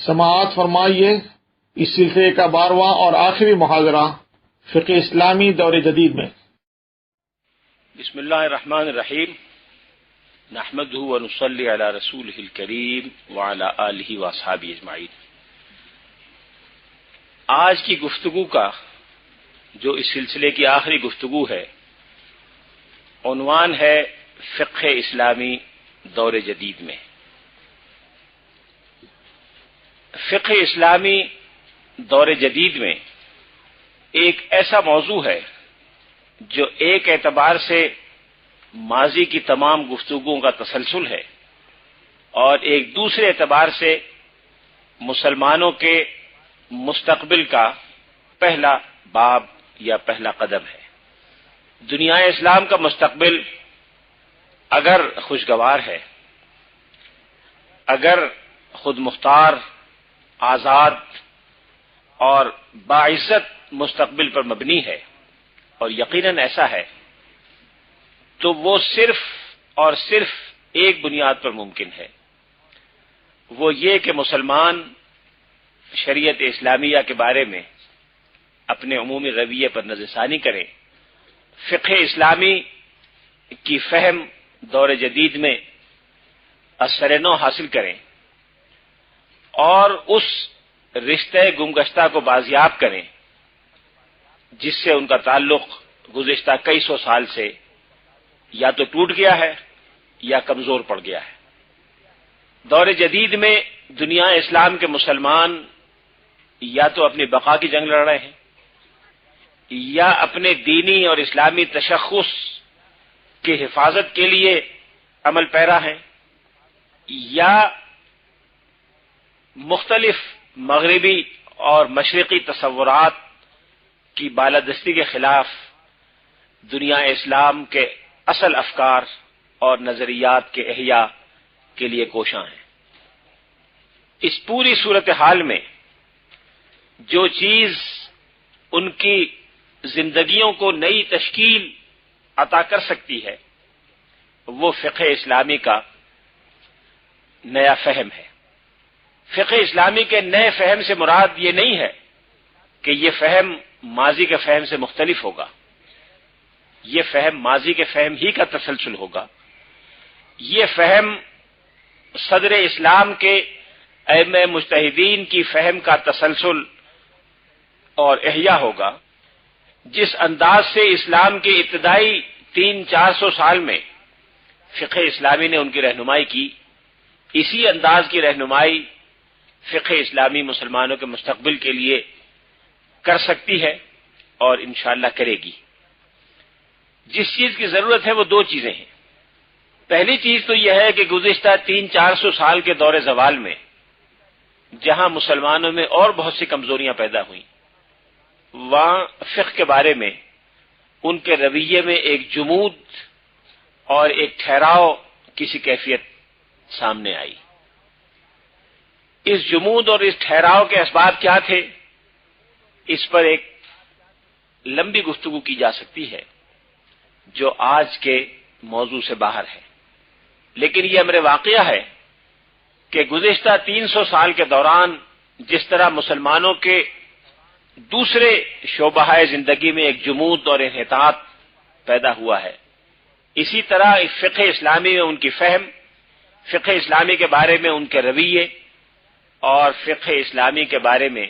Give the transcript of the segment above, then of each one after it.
سماعت فرمائیے اس سلسلے کا 12واں اور آخری محاضرہ فقہ اسلامی دور جدید میں۔ بسم اللہ الرحمن الرحیم، نحمده ونصلی علی رسولہ الکریم وعلی آلہ واصحابہ اجمعین۔ آج کی گفتگو کا جو اس سلسلے کی آخری گفتگو ہے، عنوان ہے فقہ اسلامی دور جدید میں۔ فقہ اسلامی دور جدید میں ایک ایسا موضوع ہے جو ایک اعتبار سے ماضی کی تمام گفتگوؤں کا تسلسل ہے اور ایک دوسرے اعتبار سے مسلمانوں کے مستقبل کا پہلا باب یا پہلا قدم ہے۔ دنیا اسلام کا مستقبل اگر خوشگوار ہے، اگر خود مختار، آزاد اور باعزت مستقبل پر مبنی ہے، اور یقیناً ایسا ہے، تو وہ صرف اور صرف ایک بنیاد پر ممکن ہے، وہ یہ کہ مسلمان شریعت اسلامیہ کے بارے میں اپنے عمومی رویے پر نظر ثانی کریں، فقہ اسلامی کی فہم دور جدید میں اثر نو حاصل کریں اور اس رشتہ گمگشتہ کو بازیاب کریں جس سے ان کا تعلق گزشتہ کئی سو سال سے یا تو ٹوٹ گیا ہے یا کمزور پڑ گیا ہے۔ دور جدید میں دنیا اسلام کے مسلمان یا تو اپنی بقا کی جنگ لڑ رہے ہیں، یا اپنے دینی اور اسلامی تشخص کی حفاظت کے لیے عمل پیرا ہیں، یا مختلف مغربی اور مشرقی تصورات کی بالادستی کے خلاف دنیا اسلام کے اصل افکار اور نظریات کے احیاء کے لیے کوشاں ہیں۔ اس پوری صورتحال میں جو چیز ان کی زندگیوں کو نئی تشکیل عطا کر سکتی ہے، وہ فقہ اسلامی کا نیا فہم ہے۔ فقہ اسلامی کے نئے فہم سے مراد یہ نہیں ہے کہ یہ فہم ماضی کے فہم سے مختلف ہوگا، یہ فہم ماضی کے فہم ہی کا تسلسل ہوگا، یہ فہم صدر اسلام کے ائمہ مجتہدین کی فہم کا تسلسل اور احیاء ہوگا۔ جس انداز سے اسلام کے ابتدائی 300-400 سال میں فقہ اسلامی نے ان کی رہنمائی کی، اسی انداز کی رہنمائی فقہ اسلامی مسلمانوں کے مستقبل کے لیے کر سکتی ہے اور انشاءاللہ کرے گی۔ جس چیز کی ضرورت ہے وہ دو چیزیں ہیں۔ پہلی چیز تو یہ ہے کہ گزشتہ 300-400 سال کے دور زوال میں جہاں مسلمانوں میں اور بہت سی کمزوریاں پیدا ہوئیں، وہاں فقہ کے بارے میں ان کے رویے میں ایک جمود اور ایک ٹھہراؤ کسی کیفیت سامنے آئی۔ اس جمود اور اس ٹھہراؤ کے اسباب کیا تھے، اس پر ایک لمبی گفتگو کی جا سکتی ہے جو آج کے موضوع سے باہر ہے، لیکن یہ امر واقعہ ہے کہ گزشتہ 300 سال کے دوران جس طرح مسلمانوں کے دوسرے شعبہ زندگی میں ایک جمود اور انحطاط پیدا ہوا ہے، اسی طرح فقہ اسلامی میں ان کی فہم، فقہ اسلامی کے بارے میں ان کے رویے اور فقہ اسلامی کے بارے میں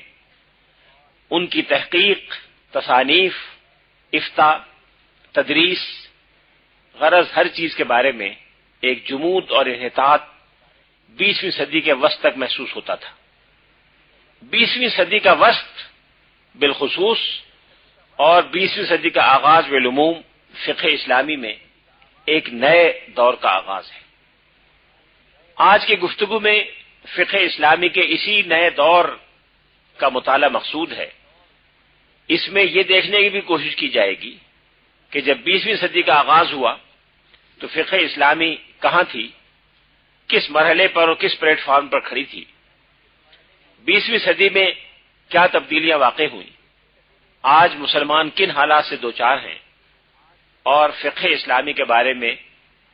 ان کی تحقیق، تصانیف، افتاء، تدریس، غرض ہر چیز کے بارے میں ایک جمود اور انحطاط 20ویں صدی کے وسط تک محسوس ہوتا تھا۔ 20ویں صدی کا وسط بالخصوص اور 20ویں صدی کا آغاز بالعموم فقہ اسلامی میں ایک نئے دور کا آغاز ہے۔ آج کی گفتگو میں فقہ اسلامی کے اسی نئے دور کا مطالعہ مقصود ہے۔ اس میں یہ دیکھنے کی بھی کوشش کی جائے گی کہ جب 20ویں صدی کا آغاز ہوا تو فقہ اسلامی کہاں تھی، کس مرحلے پر اور کس پلیٹ فارم پر کھڑی تھی، 20ویں صدی میں کیا تبدیلیاں واقع ہوئیں، آج مسلمان کن حالات سے دوچار ہیں، اور فقہ اسلامی کے بارے میں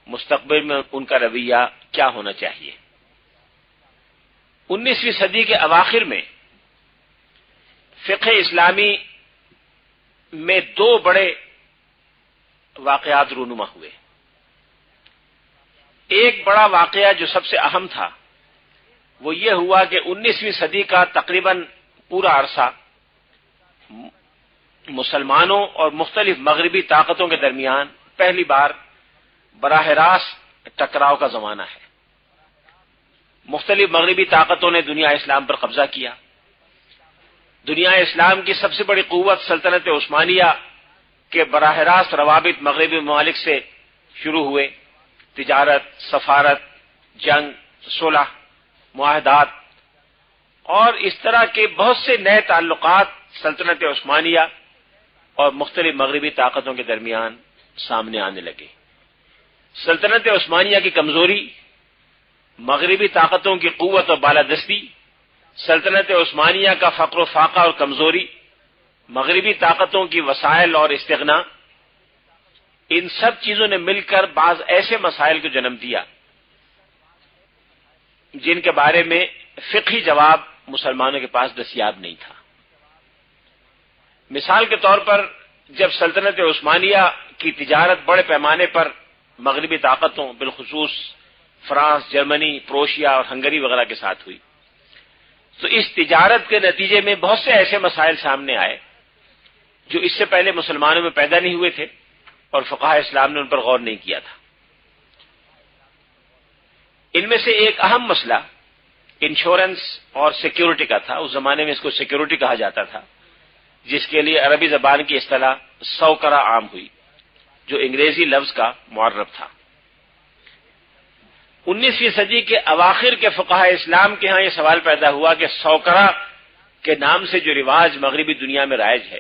مستقبل میں ان کا رویہ کیا ہونا چاہیے۔ 19ویں صدی کے اواخر میں فقہ اسلامی میں دو بڑے واقعات رونما ہوئے. ایک بڑا واقعہ جو سب سے اہم تھا وہ یہ ہوا کہ 19ویں صدی کا تقریباً پورا عرصہ مسلمانوں اور مختلف مغربی طاقتوں کے درمیان پہلی بار براہ راست ٹکراؤ کا زمانہ ہے. مختلف مغربی طاقتوں نے دنیا اسلام پر قبضہ کیا. دنیا اسلام کی سب سے بڑی قوت سلطنت عثمانیہ کے براہ راست روابط مغربی ممالک سے شروع ہوئے. تجارت، سفارت، جنگ، صلح، معاہدات اور اس طرح کے بہت سے نئے تعلقات سلطنت عثمانیہ اور مختلف مغربی طاقتوں کے درمیان سامنے آنے لگے. سلطنت عثمانیہ کی کمزوری، مغربی طاقتوں کی قوت اور بالادستی، سلطنت عثمانیہ کا فقر و فاقہ اور کمزوری، مغربی طاقتوں کی وسائل اور استغنا، ان سب چیزوں نے مل کر بعض ایسے مسائل کو جنم دیا جن کے بارے میں فقہی جواب مسلمانوں کے پاس دستیاب نہیں تھا. مثال کے طور پر جب سلطنت عثمانیہ کی تجارت بڑے پیمانے پر مغربی طاقتوں بالخصوص فرانس، جرمنی، پروشیا اور ہنگری وغیرہ کے ساتھ ہوئی تو اس تجارت کے نتیجے میں بہت سے ایسے مسائل سامنے آئے جو اس سے پہلے مسلمانوں میں پیدا نہیں ہوئے تھے اور فقہاء اسلام نے ان پر غور نہیں کیا تھا. ان میں سے ایک اہم مسئلہ انشورنس اور سیکیورٹی کا تھا. اس زمانے میں اس کو سیکیورٹی کہا جاتا تھا، جس کے لیے عربی زبان کی اصطلاح سوکرہ عام ہوئی جو انگریزی لفظ کا معرب تھا. 19ویں صدی کے اواخر کے فقہاء اسلام کے ہاں یہ سوال پیدا ہوا کہ سوکرہ کے نام سے جو رواج مغربی دنیا میں رائج ہے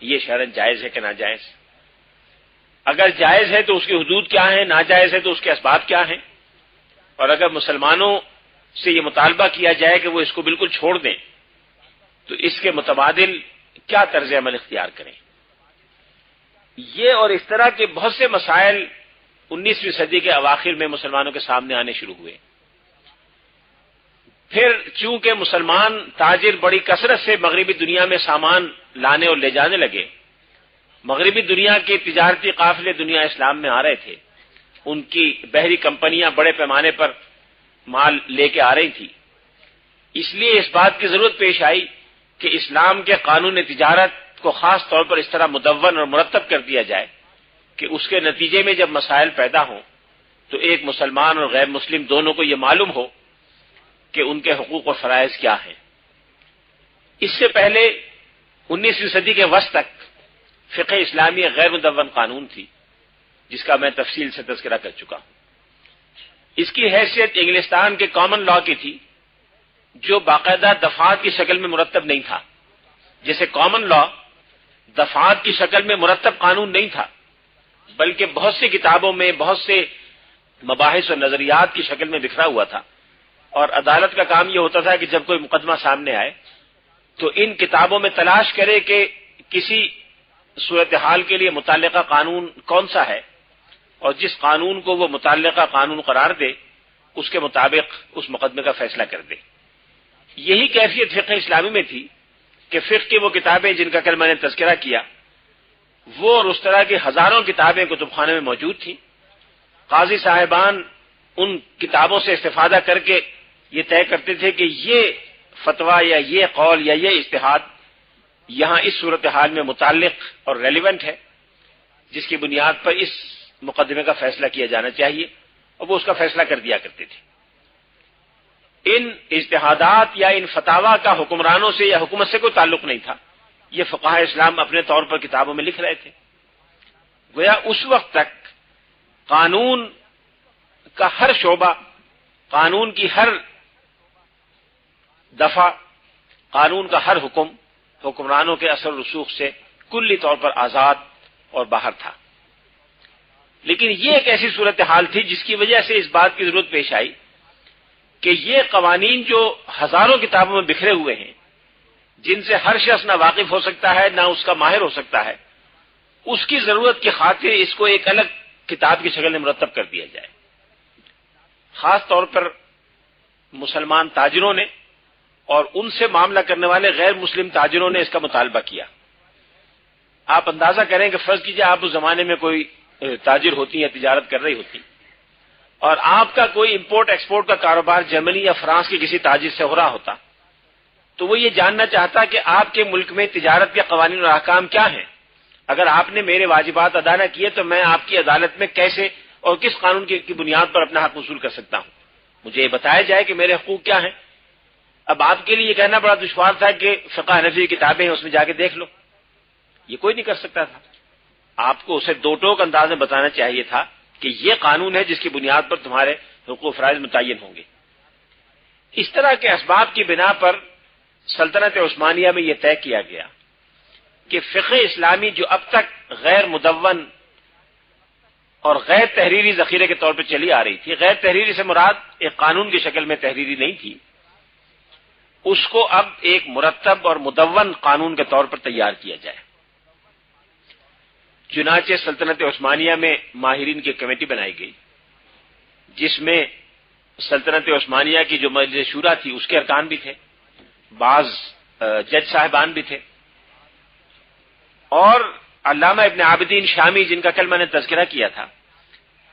یہ شرعاً جائز ہے کہ ناجائز؟ اگر جائز ہے تو اس کی حدود کیا ہیں، ناجائز ہے تو اس کے اسباب کیا ہیں، اور اگر مسلمانوں سے یہ مطالبہ کیا جائے کہ وہ اس کو بالکل چھوڑ دیں تو اس کے متبادل کیا طرز عمل اختیار کریں. یہ اور اس طرح کے بہت سے مسائل 19ویں صدی کے اواخر میں مسلمانوں کے سامنے آنے شروع ہوئے. پھر چونکہ مسلمان تاجر بڑی کثرت سے مغربی دنیا میں سامان لانے اور لے جانے لگے، مغربی دنیا کے تجارتی قافلے دنیا اسلام میں آ رہے تھے، ان کی بحری کمپنیاں بڑے پیمانے پر مال لے کے آ رہی تھی، اس لیے اس بات کی ضرورت پیش آئی کہ اسلام کے قانون تجارت کو خاص طور پر اس طرح مدون اور مرتب کر دیا جائے کہ اس کے نتیجے میں جب مسائل پیدا ہوں تو ایک مسلمان اور غیر مسلم دونوں کو یہ معلوم ہو کہ ان کے حقوق اور فرائض کیا ہیں. اس سے پہلے 19ویں صدی کے وسط تک فقہ اسلامی غیر مدون قانون تھی جس کا میں تفصیل سے تذکرہ کر چکا ہوں. اس کی حیثیت انگلستان کے کامن لاء کی تھی جو باقاعدہ دفعات کی شکل میں مرتب نہیں تھا. جیسے کامن لاء دفعات کی شکل میں مرتب قانون نہیں تھا بلکہ بہت سی کتابوں میں بہت سے مباحث اور نظریات کی شکل میں بکھرا ہوا تھا، اور عدالت کا کام یہ ہوتا تھا کہ جب کوئی مقدمہ سامنے آئے تو ان کتابوں میں تلاش کرے کہ کسی صورتحال کے لیے متعلقہ قانون کون سا ہے اور جس قانون کو وہ متعلقہ قانون قرار دے اس کے مطابق اس مقدمے کا فیصلہ کر دے. یہی کیفیت فقہ اسلامی میں تھی کہ فقہ کی وہ کتابیں جن کا کل میں نے تذکرہ کیا وہ اور اس طرح کی ہزاروں کتابیں کتب خانے میں موجود تھیں. قاضی صاحبان ان کتابوں سے استفادہ کر کے یہ طے کرتے تھے کہ یہ فتویٰ یا یہ قول یا یہ اجتہاد یہاں اس صورتحال میں متعلق اور ریلیونٹ ہے جس کی بنیاد پر اس مقدمے کا فیصلہ کیا جانا چاہیے، اور وہ اس کا فیصلہ کر دیا کرتے تھے. ان اجتہادات یا ان فتاوی کا حکمرانوں سے یا حکومت سے کوئی تعلق نہیں تھا، یہ فقہاء اسلام اپنے طور پر کتابوں میں لکھ رہے تھے. گویا اس وقت تک قانون کا ہر شعبہ، قانون کی ہر دفعہ، قانون کا ہر حکم حکمرانوں کے اثر رسوخ سے کلی طور پر آزاد اور باہر تھا. لیکن یہ ایک ایسی صورتحال تھی جس کی وجہ سے اس بات کی ضرورت پیش آئی کہ یہ قوانین جو ہزاروں کتابوں میں بکھرے ہوئے ہیں، جن سے ہر شخص نہ واقف ہو سکتا ہے نہ اس کا ماہر ہو سکتا ہے، اس کی ضرورت کی خاطر اس کو ایک الگ کتاب کی شکل میں مرتب کر دیا جائے. خاص طور پر مسلمان تاجروں نے اور ان سے معاملہ کرنے والے غیر مسلم تاجروں نے اس کا مطالبہ کیا۔ آپ اندازہ کریں کہ فرض کیجئے آپ اس زمانے میں کوئی تاجر ہوتی یا تجارت کر رہی ہوتی اور آپ کا کوئی امپورٹ ایکسپورٹ کا کاروبار جرمنی یا فرانس کے کسی تاجر سے ہو رہا ہوتا، تو وہ یہ جاننا چاہتا کہ آپ کے ملک میں تجارت کے قوانین اور احکام کیا ہیں۔ اگر آپ نے میرے واجبات ادا نہ کیے تو میں آپ کی عدالت میں کیسے اور کس قانون کی بنیاد پر اپنا حق وصول کر سکتا ہوں، مجھے یہ بتایا جائے کہ میرے حقوق کیا ہیں۔ اب آپ کے لیے یہ کہنا بڑا دشوار تھا کہ فقہ حنفی کی کتابیں ہیں، اس میں جا کے دیکھ لو، یہ کوئی نہیں کر سکتا تھا۔ آپ کو اسے دو ٹوک انداز میں بتانا چاہیے تھا کہ یہ قانون ہے جس کی بنیاد پر تمہارے حقوق و فرائض متعین ہوں گے۔ اس طرح کے اسباب کی بنا پر سلطنت عثمانیہ میں یہ طے کیا گیا کہ فقہ اسلامی جو اب تک غیر مدون اور غیر تحریری ذخیرے کے طور پر چلی آ رہی تھی، غیر تحریری سے مراد ایک قانون کی شکل میں تحریری نہیں تھی، اس کو اب ایک مرتب اور مدون قانون کے طور پر تیار کیا جائے۔ چنانچہ سلطنت عثمانیہ میں ماہرین کی کمیٹی بنائی گئی، جس میں سلطنت عثمانیہ کی جو مجلس شورا تھی اس کے ارکان بھی تھے، بعض جج صاحبان بھی تھے، اور علامہ ابن عابدین شامی جن کا کل میں نے تذکرہ کیا تھا،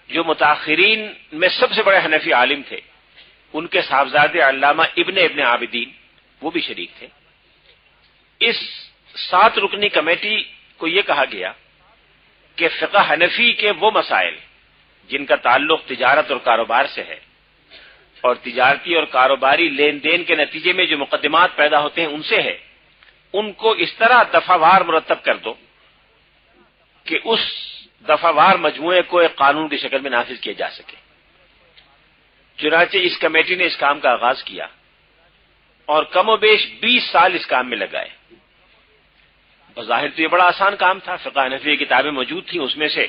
جو متاخرین میں سب سے بڑے حنفی عالم تھے، ان کے صاحبزادے علامہ ابن عابدین وہ بھی شریک تھے۔ اس 7 رکنی کمیٹی کو یہ کہا گیا کہ فقہ حنفی کے وہ مسائل جن کا تعلق تجارت اور کاروبار سے ہے اور تجارتی اور کاروباری لین دین کے نتیجے میں جو مقدمات پیدا ہوتے ہیں ان سے ہے، ان کو اس طرح دفعہ وار مرتب کر دو کہ اس دفعہ وار مجموعے کو ایک قانون کی شکل میں نافذ کیا جا سکے۔ چنانچہ اس کمیٹی نے اس کام کا آغاز کیا اور کم و بیش 20 سال اس کام میں لگائے۔ بظاہر تو یہ بڑا آسان کام تھا، فقہ حنفی کی کتابیں موجود تھیں، اس میں سے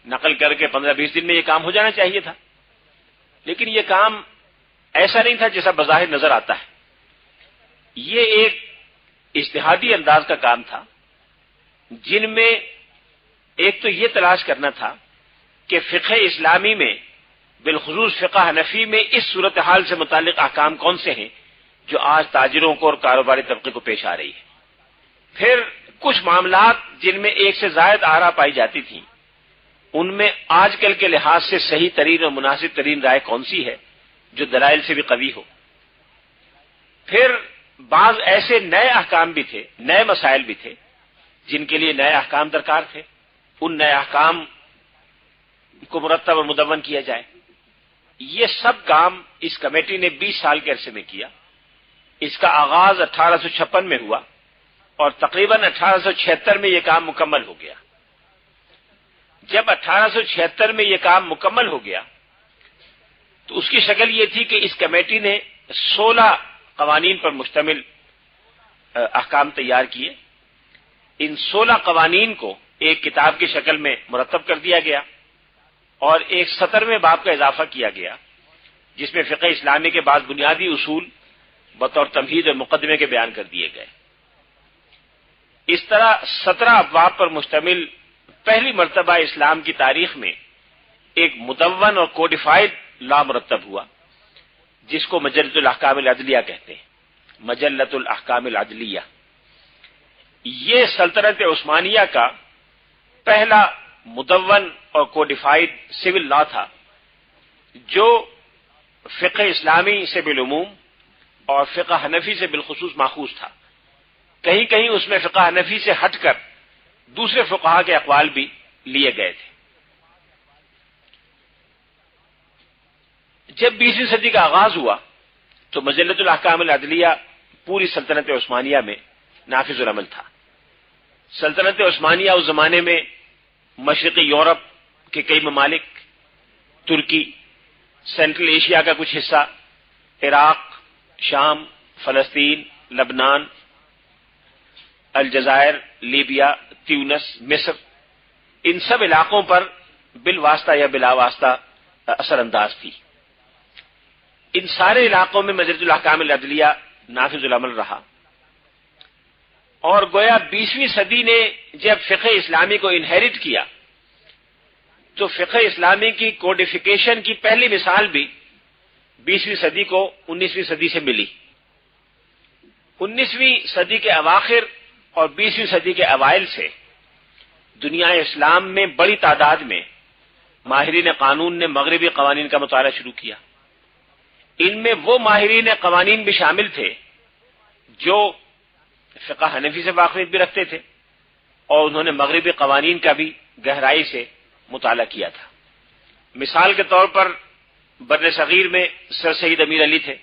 نقل کر کے 15-20 دن میں یہ کام ہو جانا چاہیے تھا، لیکن یہ کام ایسا نہیں تھا جیسا بظاہر نظر آتا ہے۔ یہ ایک اجتہادی انداز کا کام تھا، جن میں ایک تو یہ تلاش کرنا تھا کہ فقہ اسلامی میں بالخصوص فقہ حنفی میں اس صورتحال سے متعلق احکام کون سے ہیں جو آج تاجروں کو اور کاروباری طبقے کو پیش آ رہی ہے۔ پھر کچھ معاملات جن میں ایک سے زائد آراء پائی جاتی تھیں، ان میں آج کل کے لحاظ سے صحیح ترین اور مناسب ترین رائے کون سی ہے جو دلائل سے بھی قوی ہو۔ پھر بعض ایسے نئے احکام بھی تھے، نئے مسائل بھی تھے جن کے لیے نئے احکام درکار تھے، ان نئے احکام کو مرتب اور مدون کیا جائے۔ یہ سب کام اس کمیٹی نے 20 سال کے عرصے میں کیا۔ اس کا آغاز 1856 میں ہوا اور تقریباً 1876 میں یہ کام مکمل ہو گیا۔ جب 1876 میں یہ کام مکمل ہو گیا تو اس کی شکل یہ تھی کہ اس کمیٹی نے 16 قوانین پر مشتمل احکام تیار کیے۔ ان 16 قوانین کو ایک کتاب کی شکل میں مرتب کر دیا گیا اور ایک 17ویں باب کا اضافہ کیا گیا، جس میں فقہ اسلامی کے بعض بنیادی اصول بطور تمہید اور مقدمے کے بیان کر دیے گئے۔ اس طرح 17 ابواب پر مشتمل پہلی مرتبہ اسلام کی تاریخ میں ایک مدون اور کوڈیفائڈ لا مرتب ہوا، جس کو مجلۃ الاحکام العدلیہ کہتے ہیں، مجلۃ الاحکام العدلیہ۔ یہ سلطنت عثمانیہ کا پہلا مدون اور کوڈیفائڈ سول لا تھا جو فقہ اسلامی سے بالعموم اور فقہ حنفی سے بالخصوص ماخوذ تھا۔ کہیں کہیں اس میں فقہ حنفی سے ہٹ کر دوسرے فقہا کے اقوال بھی لیے گئے تھے۔ جب 20ویں صدی کا آغاز ہوا تو مجلۃ الاحکام العدلیہ پوری سلطنت عثمانیہ میں نافذ العمل تھا۔ سلطنت عثمانیہ اس زمانے میں مشرقی یورپ کے کئی ممالک، ترکی، سینٹرل ایشیا کا کچھ حصہ، عراق، شام، فلسطین، لبنان، الجزائر، لیبیا، تیونس، مصر، ان سب علاقوں پر بالواسطہ یا بلا واسطہ اثر انداز تھی۔ ان سارے علاقوں میں مجلۃ الاحکام العدلیہ نافذ العمل رہا، اور گویا 20ویں صدی نے جب فقہ اسلامی کو انہیرٹ کیا تو فقہ اسلامی کی کوڈیفیکیشن کی پہلی مثال بھی 20ویں صدی کو 19ویں صدی سے ملی۔ 19ویں صدی کے اواخر اور 20ویں صدی کے اوائل سے دنیا اسلام میں بڑی تعداد میں ماہرین قانون نے مغربی قوانین کا مطالعہ شروع کیا۔ ان میں وہ ماہرین قوانین بھی شامل تھے جو فقہ حنفی سے واقفیت بھی رکھتے تھے اور انہوں نے مغربی قوانین کا بھی گہرائی سے مطالعہ کیا تھا۔ مثال کے طور پر بر صغیر میں سر سید امیر علی تھے۔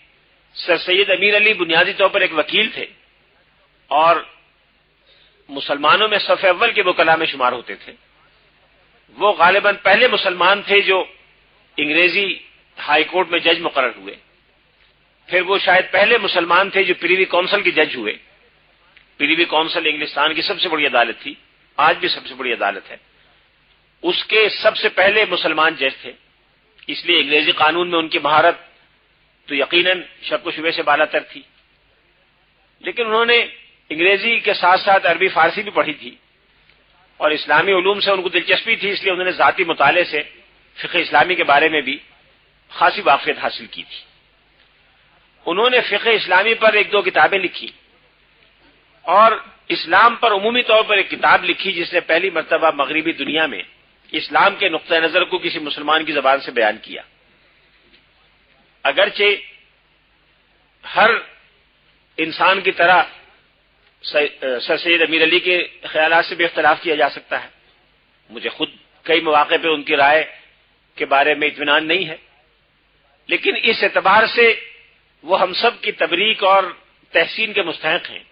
سر سید امیر علی بنیادی طور پر ایک وکیل تھے اور مسلمانوں میں صف اول کے وکلاء میں شمار ہوتے تھے۔ وہ غالباً پہلے مسلمان تھے جو انگریزی ہائی کورٹ میں جج مقرر ہوئے، پھر وہ شاید پہلے مسلمان تھے جو پریوی کونسل کے جج ہوئے۔ پریوی کونسل انگلستان کی سب سے بڑی عدالت تھی، آج بھی سب سے بڑی عدالت ہے، اس کے سب سے پہلے مسلمان جج تھے، اس لیے انگریزی قانون میں ان کی مہارت تو یقیناً شک و شبے سے بالا تر تھی۔ لیکن انہوں نے انگریزی کے ساتھ ساتھ عربی فارسی بھی پڑھی تھی اور اسلامی علوم سے ان کو دلچسپی تھی، اس لیے انہوں نے ذاتی مطالعے سے فقہ اسلامی کے بارے میں بھی خاصی واقفیت حاصل کی تھی۔ انہوں نے فقہ اسلامی پر 1-2 کتابیں لکھی اور اسلام پر عمومی طور پر ایک کتاب لکھی جس نے پہلی مرتبہ مغربی دنیا میں اسلام کے نقطہ نظر کو کسی مسلمان کی زبان سے بیان کیا۔ اگرچہ ہر انسان کی طرح سر سید امیر علی کے خیالات سے بھی اختلاف کیا جا سکتا ہے، مجھے خود کئی مواقع پہ ان کی رائے کے بارے میں اطمینان نہیں ہے، لیکن اس اعتبار سے وہ ہم سب کی تبریک اور تحسین کے مستحق ہیں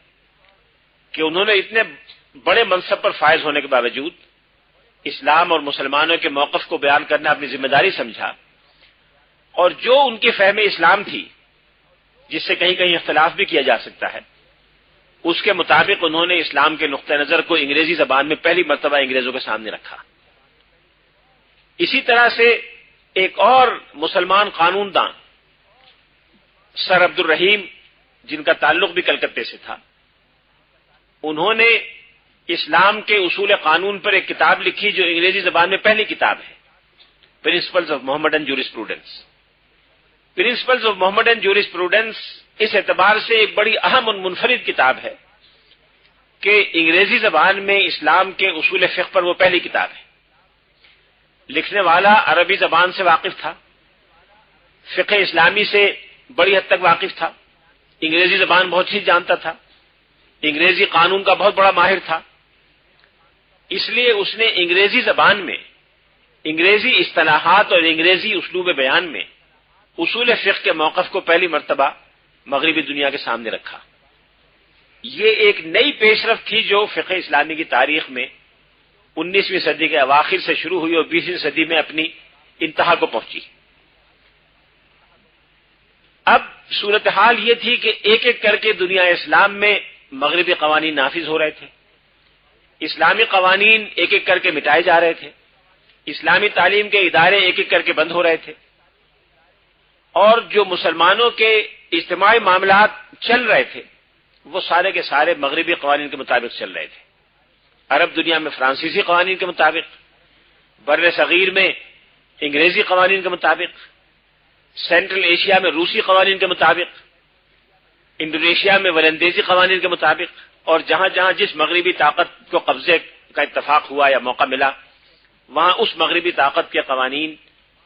کہ انہوں نے اتنے بڑے منصب پر فائز ہونے کے باوجود اسلام اور مسلمانوں کے موقف کو بیان کرنا اپنی ذمہ داری سمجھا، اور جو ان کی فہم اسلام تھی جس سے کہیں کہیں اختلاف بھی کیا جا سکتا ہے، اس کے مطابق انہوں نے اسلام کے نقطہ نظر کو انگریزی زبان میں پہلی مرتبہ انگریزوں کے سامنے رکھا۔ اسی طرح سے ایک اور مسلمان قانون دان سر عبد الرحیم، جن کا تعلق بھی کلکتے سے تھا، انہوں نے اسلام کے اصول قانون پر ایک کتاب لکھی جو انگریزی زبان میں پہلی کتاب ہے، principles of Mohammedan jurisprudence. Principles of Mohammedan jurisprudence اس اعتبار سے ایک بڑی اہم اور منفرد کتاب ہے کہ انگریزی زبان میں اسلام کے اصول فقہ پر وہ پہلی کتاب ہے۔ لکھنے والا عربی زبان سے واقف تھا، فقہ اسلامی سے بڑی حد تک واقف تھا، انگریزی زبان بہت ہی جانتا تھا، انگریزی قانون کا بہت بڑا ماہر تھا، اس لیے اس نے انگریزی زبان میں انگریزی اصطلاحات اور انگریزی اسلوب بیان میں اصول فقہ کے موقف کو پہلی مرتبہ مغربی دنیا کے سامنے رکھا۔ یہ ایک نئی پیش رفت تھی جو فقہ اسلامی کی تاریخ میں 19ویں صدی کے اواخر سے شروع ہوئی اور 20ویں صدی میں اپنی انتہا کو پہنچی۔ اب صورتحال یہ تھی کہ ایک ایک کر کے دنیا اسلام میں مغربی قوانین نافذ ہو رہے تھے، اسلامی قوانین ایک ایک کر کے مٹائے جا رہے تھے، اسلامی تعلیم کے ادارے ایک ایک کر کے بند ہو رہے تھے، اور جو مسلمانوں کے اجتماعی معاملات چل رہے تھے وہ سارے کے سارے مغربی قوانین کے مطابق چل رہے تھے۔ عرب دنیا میں فرانسیسی قوانین کے مطابق، بر صغیر میں انگریزی قوانین کے مطابق، سینٹرل ایشیا میں روسی قوانین کے مطابق، انڈونیشیا میں ولندیزی قوانین کے مطابق، اور جہاں جہاں جس مغربی طاقت کو قبضے کا اتفاق ہوا یا موقع ملا وہاں اس مغربی طاقت کے قوانین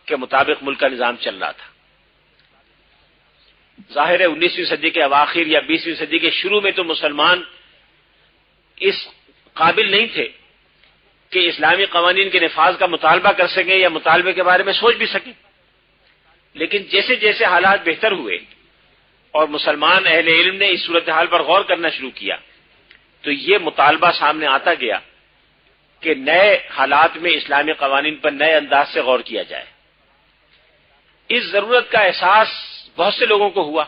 کے مطابق ملک کا نظام چل رہا تھا۔ ظاہر ہے 19ویں صدی کے اواخر یا 20ویں صدی کے شروع میں تو مسلمان اس قابل نہیں تھے کہ اسلامی قوانین کے نفاذ کا مطالبہ کر سکیں یا مطالبے کے بارے میں سوچ بھی سکیں، لیکن جیسے جیسے حالات بہتر ہوئے اور مسلمان اہل علم نے اس صورتحال پر غور کرنا شروع کیا تو یہ مطالبہ سامنے آتا گیا کہ نئے حالات میں اسلامی قوانین پر نئے انداز سے غور کیا جائے۔ اس ضرورت کا احساس بہت سے لوگوں کو ہوا،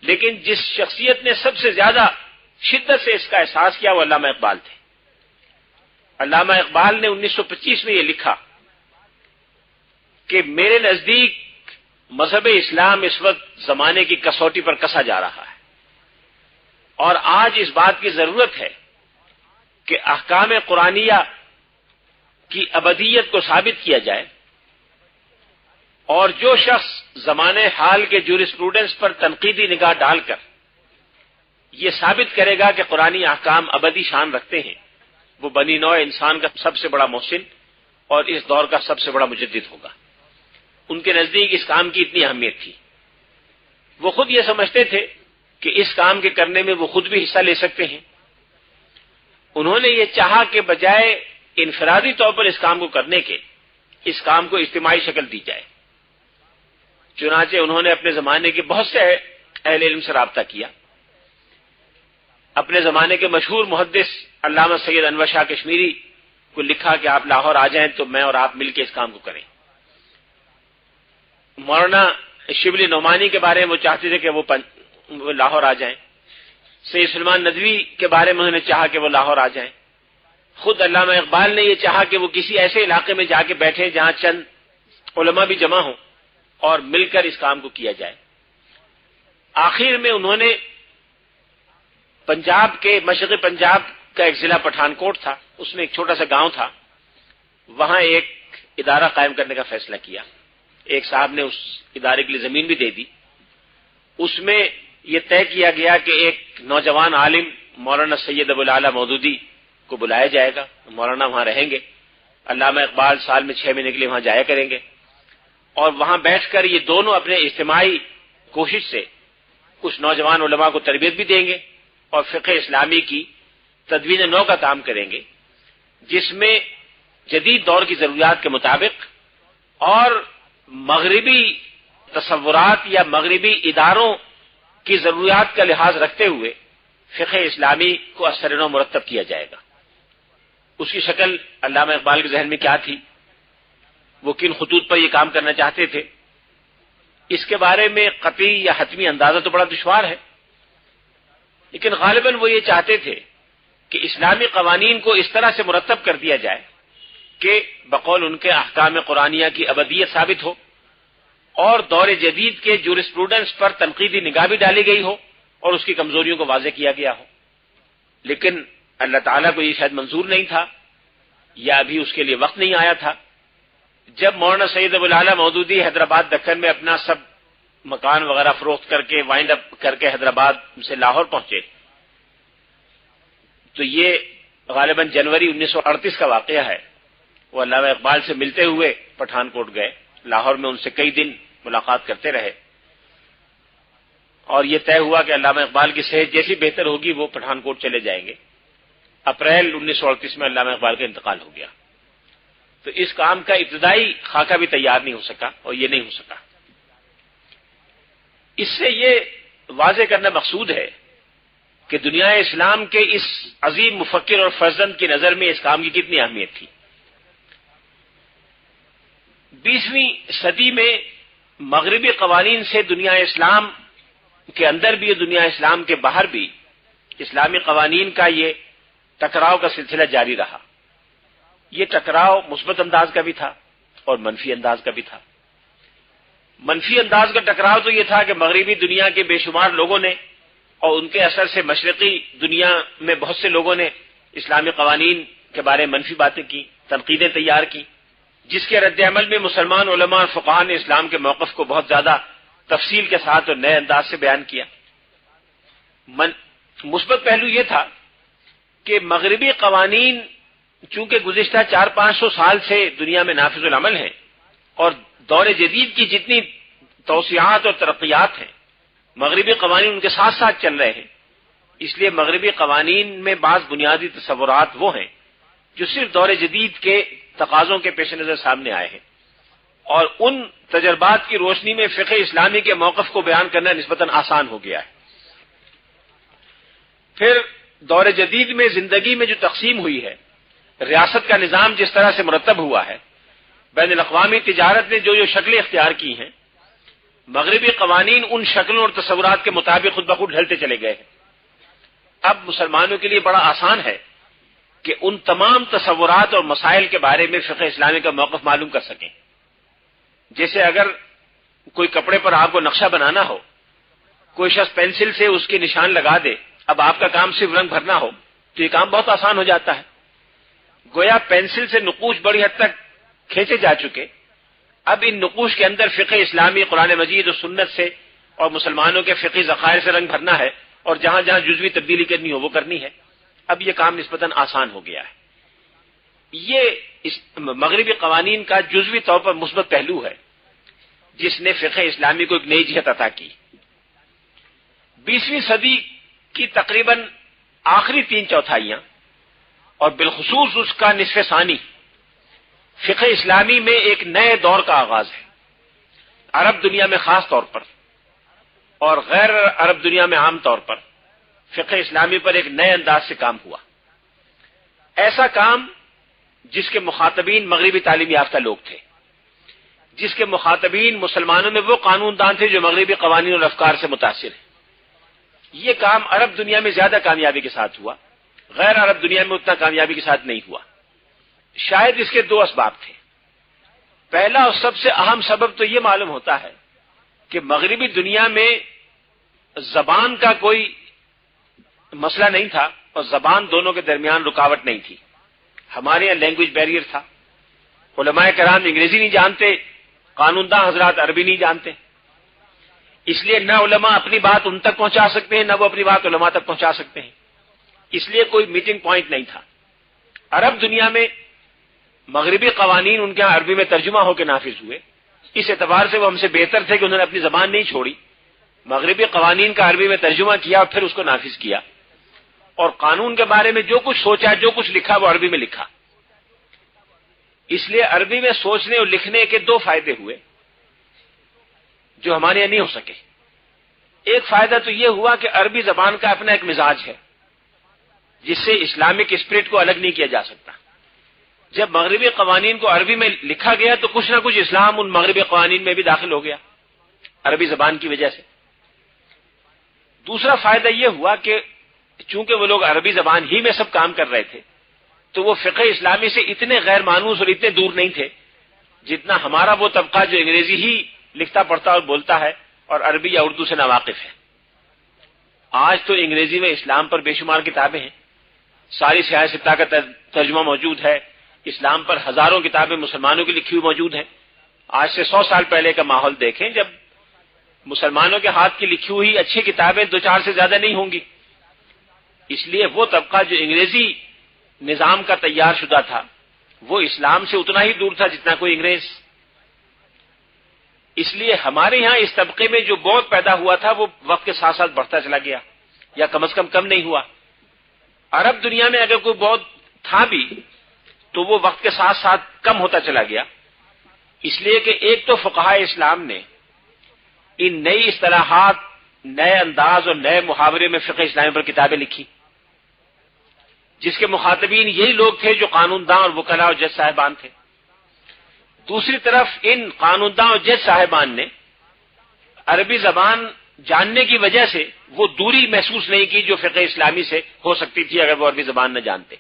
لیکن جس شخصیت نے سب سے زیادہ شدت سے اس کا احساس کیا وہ علامہ اقبال تھے۔ علامہ اقبال نے 1925 میں یہ لکھا کہ میرے نزدیک مذہب اسلام اس وقت زمانے کی کسوٹی پر کسا جا رہا ہے، اور آج اس بات کی ضرورت ہے کہ احکام قرآنیہ کی ابدیت کو ثابت کیا جائے، اور جو شخص زمانے حال کے جورسپروڈنس پر تنقیدی نگاہ ڈال کر یہ ثابت کرے گا کہ قرآنی احکام ابدی شان رکھتے ہیں، وہ بنی نوع انسان کا سب سے بڑا محسن اور اس دور کا سب سے بڑا مجدد ہوگا۔ ان کے نزدیک اس کام کی اتنی اہمیت تھی، وہ خود یہ سمجھتے تھے کہ اس کام کے کرنے میں وہ خود بھی حصہ لے سکتے ہیں۔ انہوں نے یہ چاہا کہ بجائے انفرادی طور پر اس کام کو کرنے کے، اس کام کو اجتماعی شکل دی جائے۔ چنانچہ انہوں نے اپنے زمانے کے بہت سے اہل علم سے رابطہ کیا۔ اپنے زمانے کے مشہور محدث علامہ سید انور شاہ کشمیری کو لکھا کہ آپ لاہور آ جائیں تو میں اور آپ مل کے اس کام کو کریں۔ مولانا شبلی نعمانی کے بارے میں وہ چاہتے تھے کہ وہ لاہور آ جائیں۔ سید سلمان ندوی کے بارے میں انہوں نے چاہا کہ وہ لاہور آ جائیں۔ خود علامہ اقبال نے یہ چاہا کہ وہ کسی ایسے علاقے میں جا کے بیٹھے جہاں چند علماء بھی جمع ہوں اور مل کر اس کام کو کیا جائے۔ آخر میں انہوں نے پنجاب کے مشرقی پنجاب کا ایک ضلع پٹھان کوٹ تھا، اس میں ایک چھوٹا سا گاؤں تھا، وہاں ایک ادارہ قائم کرنے کا فیصلہ کیا۔ ایک صاحب نے اس ادارے کے لیے زمین بھی دے دی۔ اس میں یہ طے کیا گیا کہ ایک نوجوان عالم مولانا سید ابو الاعلی مودودی کو بلایا جائے گا، مولانا وہاں رہیں گے، علامہ اقبال سال میں 6 مہینے کے لیے وہاں جایا کریں گے، اور وہاں بیٹھ کر یہ دونوں اپنے اجتماعی کوشش سے کچھ نوجوان علماء کو تربیت بھی دیں گے اور فقہ اسلامی کی تدوین نو کا کام کریں گے، جس میں جدید دور کی ضروریات کے مطابق اور مغربی تصورات یا مغربی اداروں کی ضروریات کا لحاظ رکھتے ہوئے فقہ اسلامی کو اثر نو مرتب کیا جائے گا۔ اس کی شکل علامہ اقبال کے ذہن میں کیا تھی، وہ کن خطوط پر یہ کام کرنا چاہتے تھے، اس کے بارے میں قطعی یا حتمی اندازہ تو بڑا دشوار ہے، لیکن غالباً وہ یہ چاہتے تھے کہ اسلامی قوانین کو اس طرح سے مرتب کر دیا جائے کہ بقول ان کے احکام قرآنیہ کی ابدیت ثابت ہو اور دور جدید کے جورسپروڈنس پر تنقیدی نگاہ بھی ڈالی گئی ہو اور اس کی کمزوریوں کو واضح کیا گیا ہو۔ لیکن اللہ تعالیٰ کو یہ شاید منظور نہیں تھا یا ابھی اس کے لیے وقت نہیں آیا تھا۔ جب مولانا سید ابو الاعلی مودودی حیدرآباد دکن میں اپنا سب مکان وغیرہ فروخت کر کے وائنڈ اپ کر کے حیدرآباد سے لاہور پہنچے تو یہ غالباً جنوری 1938 کا واقعہ ہے۔ وہ علامہ اقبال سے ملتے ہوئے پٹھان کوٹ گئے، لاہور میں ان سے کئی دن ملاقات کرتے رہے، اور یہ طے ہوا کہ علامہ اقبال کی صحت جیسی بہتر ہوگی وہ پٹھان کوٹ چلے جائیں گے۔ اپریل 1938 میں علامہ اقبال کا انتقال ہو گیا، تو اس کام کا ابتدائی خاکہ بھی تیار نہیں ہو سکا اور یہ نہیں ہو سکا۔ اس سے یہ واضح کرنا مقصود ہے کہ دنیا اسلام کے اس عظیم مفکر اور فرزند کی نظر میں اس کام کی کتنی اہمیت تھی۔ 20ویں صدی میں مغربی قوانین سے دنیا اسلام کے اندر بھی اور دنیا اسلام کے باہر بھی اسلامی قوانین کا یہ ٹکراؤ کا سلسلہ جاری رہا۔ یہ ٹکراؤ مثبت انداز کا بھی تھا اور منفی انداز کا بھی تھا۔ منفی انداز کا ٹکراؤ تو یہ تھا کہ مغربی دنیا کے بے شمار لوگوں نے اور ان کے اثر سے مشرقی دنیا میں بہت سے لوگوں نے اسلامی قوانین کے بارے میں منفی باتیں کی، تنقیدیں تیار کی، جس کے رد عمل میں مسلمان علماء اور فقہاء نے اسلام کے موقف کو بہت زیادہ تفصیل کے ساتھ اور نئے انداز سے بیان کیا۔ مثبت پہلو یہ تھا کہ مغربی قوانین چونکہ گزشتہ 400-500 سال سے دنیا میں نافذ العمل ہیں اور دور جدید کی جتنی توسیعات اور ترقیات ہیں مغربی قوانین ان کے ساتھ ساتھ چل رہے ہیں، اس لیے مغربی قوانین میں بعض بنیادی تصورات وہ ہیں جو صرف دور جدید کے تقاضوں کے پیش نظر سامنے آئے ہیں، اور ان تجربات کی روشنی میں فقہ اسلامی کے موقف کو بیان کرنا نسبتاً آسان ہو گیا ہے۔ پھر دور جدید میں زندگی میں جو تقسیم ہوئی ہے، ریاست کا نظام جس طرح سے مرتب ہوا ہے، بین الاقوامی تجارت نے جو شکلیں اختیار کی ہیں، مغربی قوانین ان شکلوں اور تصورات کے مطابق خود بخود ڈھلتے چلے گئے ہیں۔ اب مسلمانوں کے لیے بڑا آسان ہے کہ ان تمام تصورات اور مسائل کے بارے میں فقہ اسلامی کا موقف معلوم کر سکیں۔ جیسے اگر کوئی کپڑے پر آپ کو نقشہ بنانا ہو، کوئی شخص پینسل سے اس کے نشان لگا دے، اب آپ کا کام صرف رنگ بھرنا ہو تو یہ کام بہت آسان ہو جاتا ہے۔ گویا پینسل سے نقوش بڑی حد تک کھینچے جا چکے، اب ان نقوش کے اندر فقہ اسلامی قرآن مجید اور سنت سے اور مسلمانوں کے فقہی ذخائر سے رنگ بھرنا ہے اور جہاں جہاں جزوی تبدیلی کرنی ہو وہ کرنی ہے. اب یہ کام نسبتاً آسان ہو گیا ہے. یہ اس مغربی قوانین کا جزوی طور پر مثبت پہلو ہے جس نے فقہ اسلامی کو ایک نئی جہت عطا کی. 20ویں صدی کی تقریباً آخری 3/4 اور بالخصوص اس کا نصف ثانی فقہ اسلامی میں ایک نئے دور کا آغاز ہے. عرب دنیا میں خاص طور پر اور غیر عرب دنیا میں عام طور پر فقہ اسلامی پر ایک نئے انداز سے کام ہوا. ایسا کام جس کے مخاطبین مغربی تعلیم یافتہ لوگ تھے، جس کے مخاطبین مسلمانوں میں وہ قانون دان تھے جو مغربی قوانین اور افکار سے متاثر ہیں. یہ کام عرب دنیا میں زیادہ کامیابی کے ساتھ ہوا، غیر عرب دنیا میں اتنا کامیابی کے ساتھ نہیں ہوا. شاید اس کے 2 اسباب تھے. پہلا اور سب سے اہم سبب تو یہ معلوم ہوتا ہے کہ مغربی دنیا میں زبان کا کوئی مسئلہ نہیں تھا اور زبان دونوں کے درمیان رکاوٹ نہیں تھی. ہمارے یہاں لینگویج بیریئر تھا. علماء کرام انگریزی نہیں جانتے، قانون داں حضرات عربی نہیں جانتے، اس لیے نہ علماء اپنی بات ان تک پہنچا سکتے ہیں نہ وہ اپنی بات علماء تک پہنچا سکتے ہیں. اس لیے کوئی میٹنگ پوائنٹ نہیں تھا. عرب دنیا میں مغربی قوانین ان کے یہاں عربی میں ترجمہ ہو کے نافذ ہوئے. اس اعتبار سے وہ ہم سے بہتر تھے کہ انہوں نے اپنی زبان نہیں چھوڑی، مغربی قوانین کا عربی میں ترجمہ کیا اور پھر اس کو نافذ کیا، اور قانون کے بارے میں جو کچھ سوچا جو کچھ لکھا وہ عربی میں لکھا. اس لیے عربی میں سوچنے اور لکھنے کے 2 فائدے ہوئے جو ہمارے یہاں نہیں ہو سکے. ایک فائدہ تو یہ ہوا کہ عربی زبان کا اپنا ایک مزاج ہے جس سے اسلامک اسپرٹ کو الگ نہیں کیا جا سکتا. جب مغربی قوانین کو عربی میں لکھا گیا تو کچھ نہ کچھ اسلام ان مغربی قوانین میں بھی داخل ہو گیا عربی زبان کی وجہ سے. دوسرا فائدہ یہ ہوا کہ چونکہ وہ لوگ عربی زبان ہی میں سب کام کر رہے تھے تو وہ فقہ اسلامی سے اتنے غیر مانوس اور اتنے دور نہیں تھے جتنا ہمارا وہ طبقہ جو انگریزی ہی لکھتا پڑھتا اور بولتا ہے اور عربی یا اردو سے ناواقف ہے. آج تو انگریزی میں اسلام پر بے شمار کتابیں ہیں، ساری سیاہ ستہ کا ترجمہ موجود ہے، اسلام پر ہزاروں کتابیں مسلمانوں کی لکھی ہوئی موجود ہیں. آج سے 100 سال پہلے کا ماحول دیکھیں جب مسلمانوں کے ہاتھ کی لکھی ہوئی اچھی کتابیں 2-4 سے زیادہ نہیں ہوں گی. اس لیے وہ طبقہ جو انگریزی نظام کا تیار شدہ تھا وہ اسلام سے اتنا ہی دور تھا جتنا کوئی انگریز. اس لیے ہمارے یہاں اس طبقے میں جو بہت پیدا ہوا تھا وہ وقت کے ساتھ ساتھ بڑھتا چلا گیا یا کم از کم نہیں ہوا. عرب دنیا میں اگر کوئی بہت تھا بھی تو وہ وقت کے ساتھ ساتھ کم ہوتا چلا گیا. اس لیے کہ ایک تو فقہائے اسلام نے ان نئی اصطلاحات، نئے انداز اور نئے محاورے میں فقہ اسلامی پر کتابیں لکھی جس کے مخاطبین یہی لوگ تھے جو قانون داں اور وکلاء اور جج صاحبان تھے. دوسری طرف ان قانون داں اور جج صاحبان نے عربی زبان جاننے کی وجہ سے وہ دوری محسوس نہیں کی جو فقہ اسلامی سے ہو سکتی تھی اگر وہ عربی زبان نہ جانتے.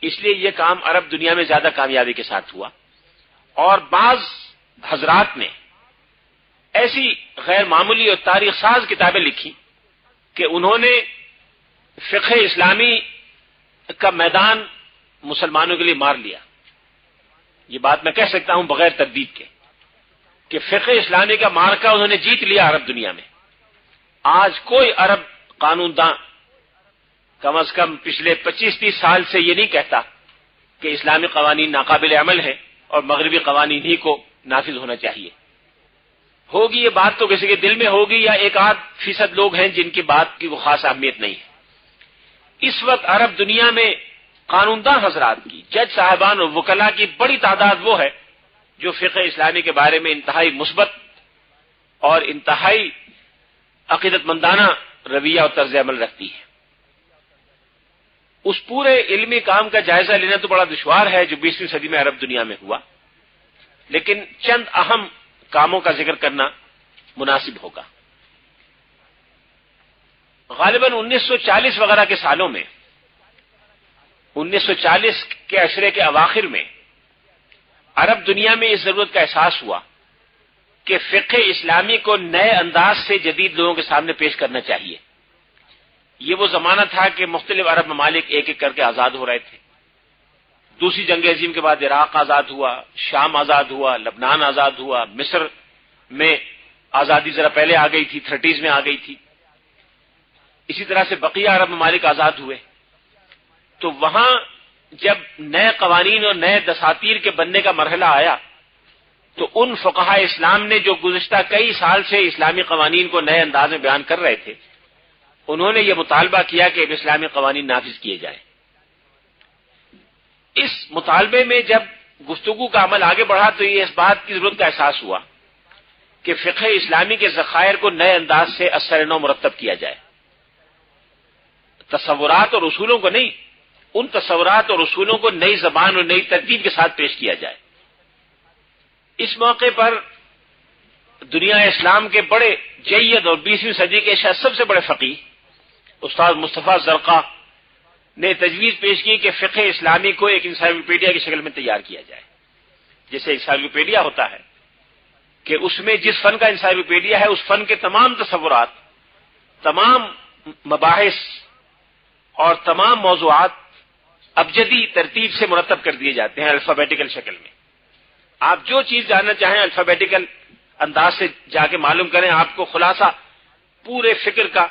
اس لیے یہ کام عرب دنیا میں زیادہ کامیابی کے ساتھ ہوا. اور بعض حضرات نے ایسی غیر معمولی اور تاریخ ساز کتابیں لکھی کہ انہوں نے فقہ اسلامی کا میدان مسلمانوں کے لیے مار لیا. یہ بات میں کہہ سکتا ہوں بغیر تردید کے کہ فقہ اسلامی کا مارکا انہوں نے جیت لیا عرب دنیا میں. آج کوئی عرب قانون داں کم از کم پچھلے 25-30 سال سے یہ نہیں کہتا کہ اسلامی قوانین ناقابل عمل ہیں اور مغربی قوانین ہی کو نافذ ہونا چاہیے. ہوگی یہ بات تو کسی کے دل میں ہوگی یا 1-8% لوگ ہیں جن کی بات کی وہ خاص اہمیت نہیں ہے. اس وقت عرب دنیا میں قانون داں حضرات کی، جج صاحبان اور وکلاء کی بڑی تعداد وہ ہے جو فقہ اسلامی کے بارے میں انتہائی مثبت اور انتہائی عقیدت مندانہ رویہ اور طرز عمل رکھتی ہے. اس پورے علمی کام کا جائزہ لینا تو بڑا دشوار ہے جو 20ویں صدی میں عرب دنیا میں ہوا، لیکن چند اہم کاموں کا ذکر کرنا مناسب ہوگا. غالباً 1940 وغیرہ کے سالوں میں، 1940 کے عشرے کے اواخر میں عرب دنیا میں اس ضرورت کا احساس ہوا کہ فقہ اسلامی کو نئے انداز سے جدید لوگوں کے سامنے پیش کرنا چاہیے. یہ وہ زمانہ تھا کہ مختلف عرب ممالک ایک ایک کر کے آزاد ہو رہے تھے. دوسری جنگ عظیم کے بعد عراق آزاد ہوا، شام آزاد ہوا، لبنان آزاد ہوا، مصر میں آزادی ذرا پہلے آ گئی تھی، 30s میں آ گئی تھی. اسی طرح سے بقیہ عرب ممالک آزاد ہوئے، تو وہاں جب نئے قوانین اور نئے دساتیر کے بننے کا مرحلہ آیا تو ان فقہاء اسلام نے جو گزشتہ کئی سال سے اسلامی قوانین کو نئے انداز میں بیان کر رہے تھے، انہوں نے یہ مطالبہ کیا کہ اب اسلامی قوانین نافذ کیے جائیں۔ اس مطالبے میں جب گفتگو کا عمل آگے بڑھا تو یہ اس بات کی ضرورت کا احساس ہوا کہ فقہ اسلامی کے ذخائر کو نئے انداز سے اثر نو مرتب کیا جائے، تصورات اور اصولوں کو نہیں، ان تصورات اور اصولوں کو نئی زبان اور نئی ترتیب کے ساتھ پیش کیا جائے۔ اس موقع پر دنیا اسلام کے بڑے جید اور 20ویں صدی کے شاید سب سے بڑے فقیہ استاد مصطفیٰ زرقاء نے تجویز پیش کی کہ فقہ اسلامی کو ایک انسائکلوپیڈیا کی شکل میں تیار کیا جائے۔ جیسے انسائکلوپیڈیا ہوتا ہے کہ اس میں جس فن کا انسائکلوپیڈیا ہے اس فن کے تمام تصورات، تمام مباحث اور تمام موضوعات ابجدی ترتیب سے مرتب کر دیے جاتے ہیں الفابیٹیکل شکل میں۔ آپ جو چیز جاننا چاہیں الفابیٹیکل انداز سے جا کے معلوم کریں، آپ کو خلاصہ پورے فکر کا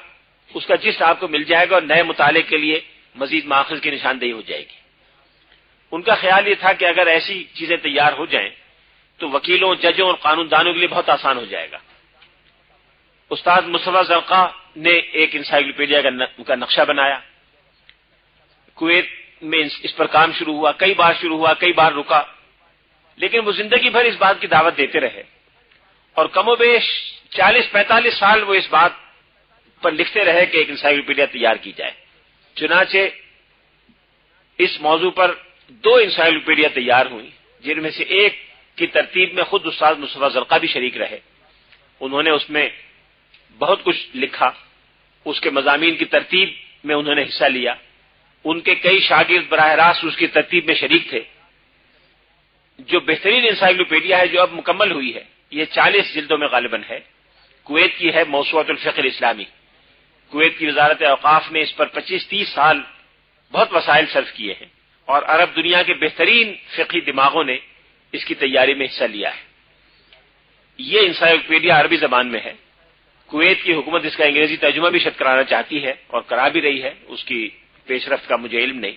اس کا جس آپ کو مل جائے گا، اور نئے مطالعے کے لیے مزید ماخذ کی نشاندہی ہو جائے گی۔ ان کا خیال یہ تھا کہ اگر ایسی چیزیں تیار ہو جائیں تو وکیلوں، ججوں اور قانون دانوں کے لیے بہت آسان ہو جائے گا۔ استاد مصطفیٰ زرقاء نے ایک انسائکلوپیڈیا کا نقشہ بنایا، کویت میں اس پر کام شروع ہوا، کئی بار شروع ہوا، کئی بار رکا، لیکن وہ زندگی بھر اس بات کی دعوت دیتے رہے اور کم و بیش 40-45 سال وہ اس بات پر لکھتے رہے کہ ایک انسائکلوپیڈیا تیار کی جائے۔ چنانچہ اس موضوع پر 2 انسائکلوپیڈیا تیار ہوئی، جن میں سے ایک کی ترتیب میں خود استاد مصطفیٰ زرقاء بھی شریک رہے۔ انہوں نے اس میں بہت کچھ لکھا، اس کے مضامین کی ترتیب میں انہوں نے حصہ لیا، ان کے کئی شاگرد براہ راست اس کی ترتیب میں شریک تھے۔ جو بہترین انسائکلوپیڈیا ہے جو اب مکمل ہوئی ہے، یہ 40 جلدوں میں غالباً ہے، کویت کی ہے، موسوعۃ الفقہ الاسلامی۔ کویت کی وزارت اوقاف نے اس پر 25-30 سال بہت وسائل صرف کیے ہیں، اور عرب دنیا کے بہترین فقہی دماغوں نے اس کی تیاری میں حصہ لیا ہے۔ یہ انسائکلوپیڈیا عربی زبان میں ہے، کویت کی حکومت اس کا انگریزی ترجمہ بھی شاید کرانا چاہتی ہے اور کرا بھی رہی ہے، اس کی پیش رفت کا مجھے علم نہیں۔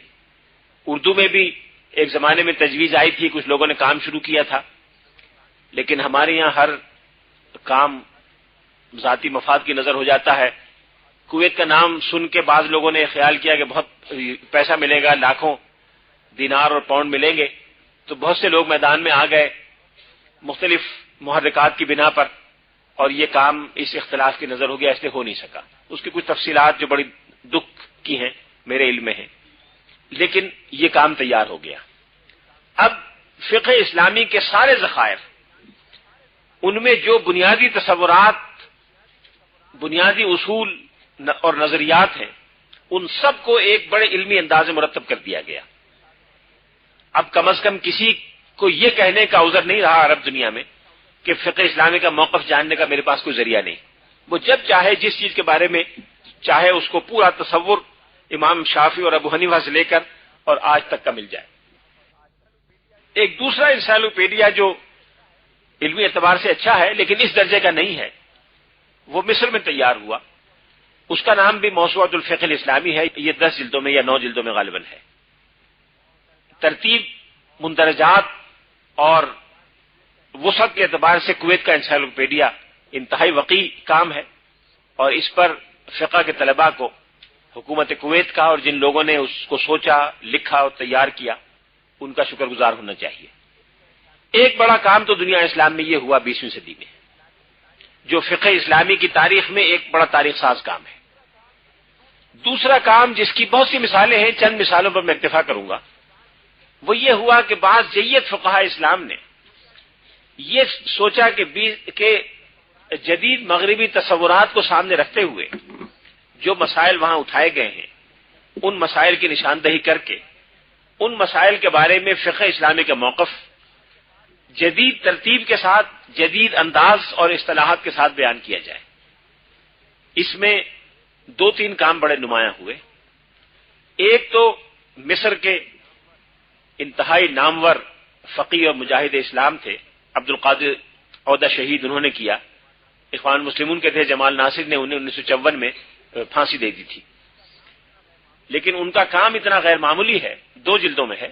اردو میں بھی ایک زمانے میں تجویز آئی تھی، کچھ لوگوں نے کام شروع کیا تھا، لیکن ہمارے یہاں ہر کام ذاتی مفاد کی نظر ہو جاتا ہے۔ کویت کا نام سن کے بعض لوگوں نے خیال کیا کہ بہت پیسہ ملے گا، لاکھوں دینار اور پاؤنڈ ملیں گے، تو بہت سے لوگ میدان میں آ گئے مختلف محرکات کی بنا پر، اور یہ کام اس اختلاف کی نظر ہو گیا، اس لیے ہو نہیں سکا۔ اس کی کچھ تفصیلات جو بڑی دکھ کی ہیں میرے علم میں ہیں، لیکن یہ کام تیار ہو گیا۔ اب فقہ اسلامی کے سارے ذخائر، ان میں جو بنیادی تصورات، بنیادی اصول اور نظریات ہیں، ان سب کو ایک بڑے علمی انداز میں مرتب کر دیا گیا۔ اب کم از کم کسی کو یہ کہنے کا عذر نہیں رہا عرب دنیا میں کہ فقہ اسلامی کا موقف جاننے کا میرے پاس کوئی ذریعہ نہیں۔ وہ جب چاہے جس چیز کے بارے میں چاہے اس کو پورا تصور امام شافعی اور ابو حنیفہ سے لے کر اور آج تک کا مل جائے۔ ایک دوسرا انسائکلوپیڈیا جو علمی اعتبار سے اچھا ہے لیکن اس درجے کا نہیں ہے، وہ مصر میں تیار ہوا، اس کا نام بھی موسوعۃ الفقہ الاسلامی ہے، یہ 10 جلدوں میں یا 9 جلدوں میں غالباً ہے۔ ترتیب، مندرجات اور وسعت کے اعتبار سے کویت کا انسائکلوپیڈیا انتہائی وسیع کام ہے، اور اس پر فقہ کے طلباء کو حکومت کویت کا اور جن لوگوں نے اس کو سوچا، لکھا اور تیار کیا، ان کا شکر گزار ہونا چاہیے۔ ایک بڑا کام تو دنیا اسلام میں یہ ہوا 20ویں صدی میں، جو فقہ اسلامی کی تاریخ میں ایک بڑا تاریخ ساز کام ہے۔ دوسرا کام جس کی بہت سی مثالیں ہیں، چند مثالوں پر میں اکتفا کروں گا، وہ یہ ہوا کہ بعض جید فقہاء اسلام نے یہ سوچا کہ جدید مغربی تصورات کو سامنے رکھتے ہوئے جو مسائل وہاں اٹھائے گئے ہیں، ان مسائل کی نشاندہی کر کے ان مسائل کے بارے میں فقہ اسلامی کا موقف جدید ترتیب کے ساتھ، جدید انداز اور اصطلاحات کے ساتھ بیان کیا جائے۔ اس میں 2-3 کام بڑے نمایاں ہوئے۔ ایک تو مصر کے انتہائی نامور فقیہ اور مجاہد اسلام تھے عبد القادر عودہ شہید، انہوں نے کیا۔ اخوان مسلمون کے تھے جمال ناصر نے انہیں 1954 میں پھانسی دے دی تھی، لیکن ان کا کام اتنا غیر معمولی ہے، 2 جلدوں میں ہے،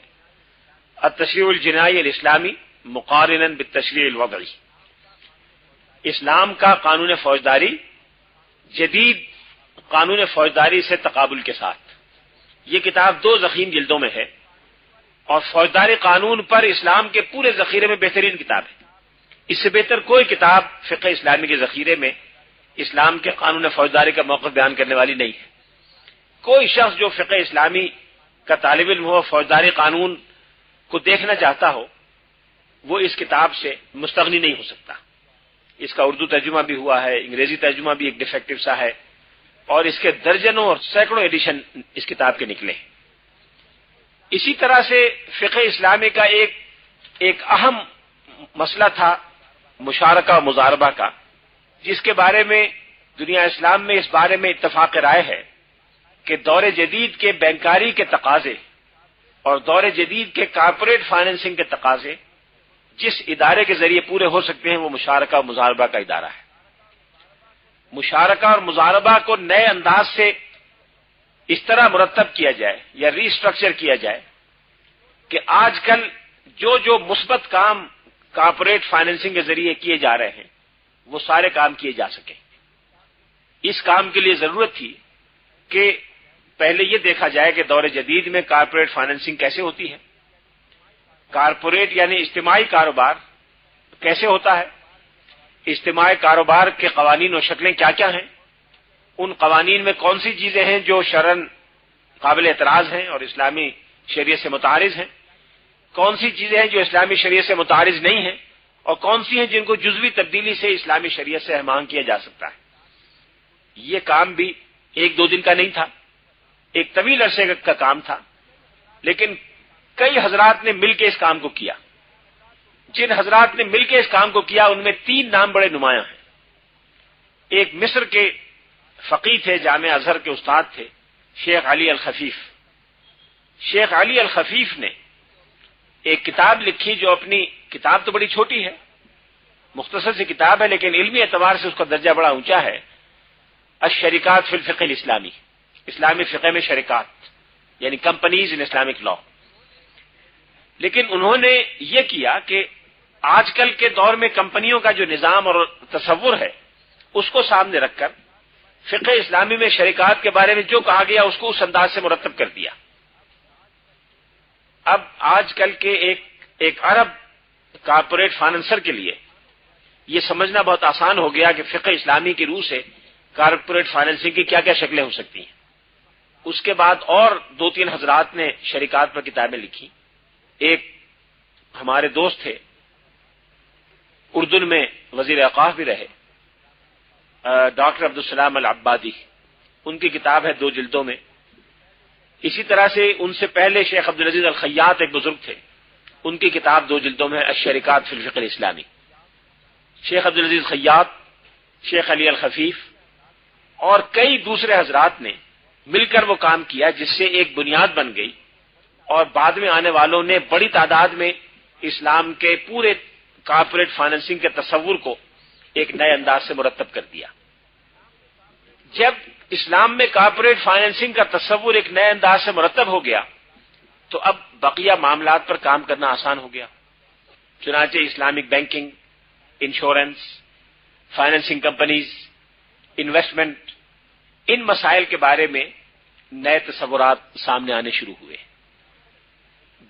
التشریع الجنائی الاسلامی مقارنا بالتشریع الوضعی، اسلام کا قانون فوجداری جدید قانون فوجداری سے تقابل کے ساتھ۔ یہ کتاب 2 ضخیم جلدوں میں ہے اور فوجداری قانون پر اسلام کے پورے ذخیرے میں بہترین کتاب ہے۔ اس سے بہتر کوئی کتاب فقہ اسلامی کے ذخیرے میں اسلام کے قانون فوجداری کا موقف بیان کرنے والی نہیں ہے۔ کوئی شخص جو فقہ اسلامی کا طالب علم ہو، فوجداری قانون کو دیکھنا چاہتا ہو، وہ اس کتاب سے مستغنی نہیں ہو سکتا۔ اس کا اردو ترجمہ بھی ہوا ہے، انگریزی ترجمہ بھی ایک ڈیفیکٹو سا ہے، اور اس کے درجنوں اور سینکڑوں ایڈیشن اس کتاب کے نکلے ہیں۔ اسی طرح سے فقہ اسلامی کا ایک اہم مسئلہ تھا مشارکہ و مضاربہ کا، جس کے بارے میں دنیا اسلام میں اس بارے میں اتفاق رائے ہے کہ دور جدید کے بینکاری کے تقاضے اور دور جدید کے کارپوریٹ فائنینسنگ کے تقاضے جس ادارے کے ذریعے پورے ہو سکتے ہیں وہ مشارکہ و مضاربہ کا ادارہ ہے۔ مشارکہ اور مضاربہ کو نئے انداز سے اس طرح مرتب کیا جائے یا ری اسٹرکچر کیا جائے کہ آج کل جو مثبت کام کارپوریٹ فائنینسنگ کے ذریعے کیے جا رہے ہیں وہ سارے کام کیے جا سکیں۔ اس کام کے لیے ضرورت تھی کہ پہلے یہ دیکھا جائے کہ دور جدید میں کارپوریٹ فائنینسنگ کیسے ہوتی ہے، کارپوریٹ یعنی اجتماعی کاروبار کیسے ہوتا ہے، اجتماعی کاروبار کے قوانین و شکلیں کیا کیا ہیں، ان قوانین میں کون سی چیزیں ہیں جو شرعاً قابل اعتراض ہیں اور اسلامی شریعت سے متعارض ہیں، کون سی چیزیں ہیں جو اسلامی شریعت سے متعارض نہیں ہیں، اور کون سی ہیں جن کو جزوی تبدیلی سے اسلامی شریعت سے ہم آہنگ کیا جا سکتا ہے۔ یہ کام بھی 1-2 دن کا نہیں تھا، ایک طویل عرصے کا کام تھا، لیکن کئی حضرات نے مل کے اس کام کو کیا۔ جن حضرات نے مل کے اس کام کو کیا ان میں 3 نام بڑے نمایاں ہیں۔ ایک مصر کے فقیہ تھے، جامعہ ازہر کے استاد تھے، شیخ علی الخفیف۔ شیخ علی الخفیف نے ایک کتاب لکھی جو اپنی کتاب تو بڑی چھوٹی ہے، مختصر سی کتاب ہے، لیکن علمی اعتبار سے اس کا درجہ بڑا اونچا ہے، الشریکات فی الفقہ الاسلامی، اسلامی فقہ میں شرکات یعنی کمپنیز ان اسلامک لا۔ لیکن انہوں نے یہ کیا کہ آج کل کے دور میں کمپنیوں کا جو نظام اور تصور ہے اس کو سامنے رکھ کر فقہ اسلامی میں شرکات کے بارے میں جو کہا گیا اس کو اس انداز سے مرتب کر دیا۔ اب آج کل کے ایک عرب کارپوریٹ فائنانسر کے لیے یہ سمجھنا بہت آسان ہو گیا کہ فقہ اسلامی کی روح سے کارپوریٹ فائنانسنگ کی کیا کیا شکلیں ہو سکتی ہیں۔ اس کے بعد اور 2-3 حضرات نے شرکات پر کتابیں لکھی۔ ایک ہمارے دوست تھے، اردن میں وزیر اوقاف بھی رہے، ڈاکٹر عبدالسلام العبادی، ان کی کتاب ہے 2 جلدوں میں۔ اسی طرح سے ان سے پہلے شیخ عبدالعزیز الخیاط ایک بزرگ تھے، ان کی کتاب 2 جلدوں میں الشریکات فی الفقہ الاسلامی۔ شیخ عبدالعزیز خیاط، شیخ علی الخفیف اور کئی دوسرے حضرات نے مل کر وہ کام کیا جس سے ایک بنیاد بن گئی، اور بعد میں آنے والوں نے بڑی تعداد میں اسلام کے پورے کارپوریٹ فائنینسنگ کے تصور کو ایک نئے انداز سے مرتب کر دیا۔ جب اسلام میں کارپوریٹ فائنینسنگ کا تصور ایک نئے انداز سے مرتب ہو گیا تو اب بقیہ معاملات پر کام کرنا آسان ہو گیا۔ چنانچہ Islamic banking, insurance, financing companies, investment, ان مسائل کے بارے میں نئے تصورات سامنے آنے شروع ہوئے۔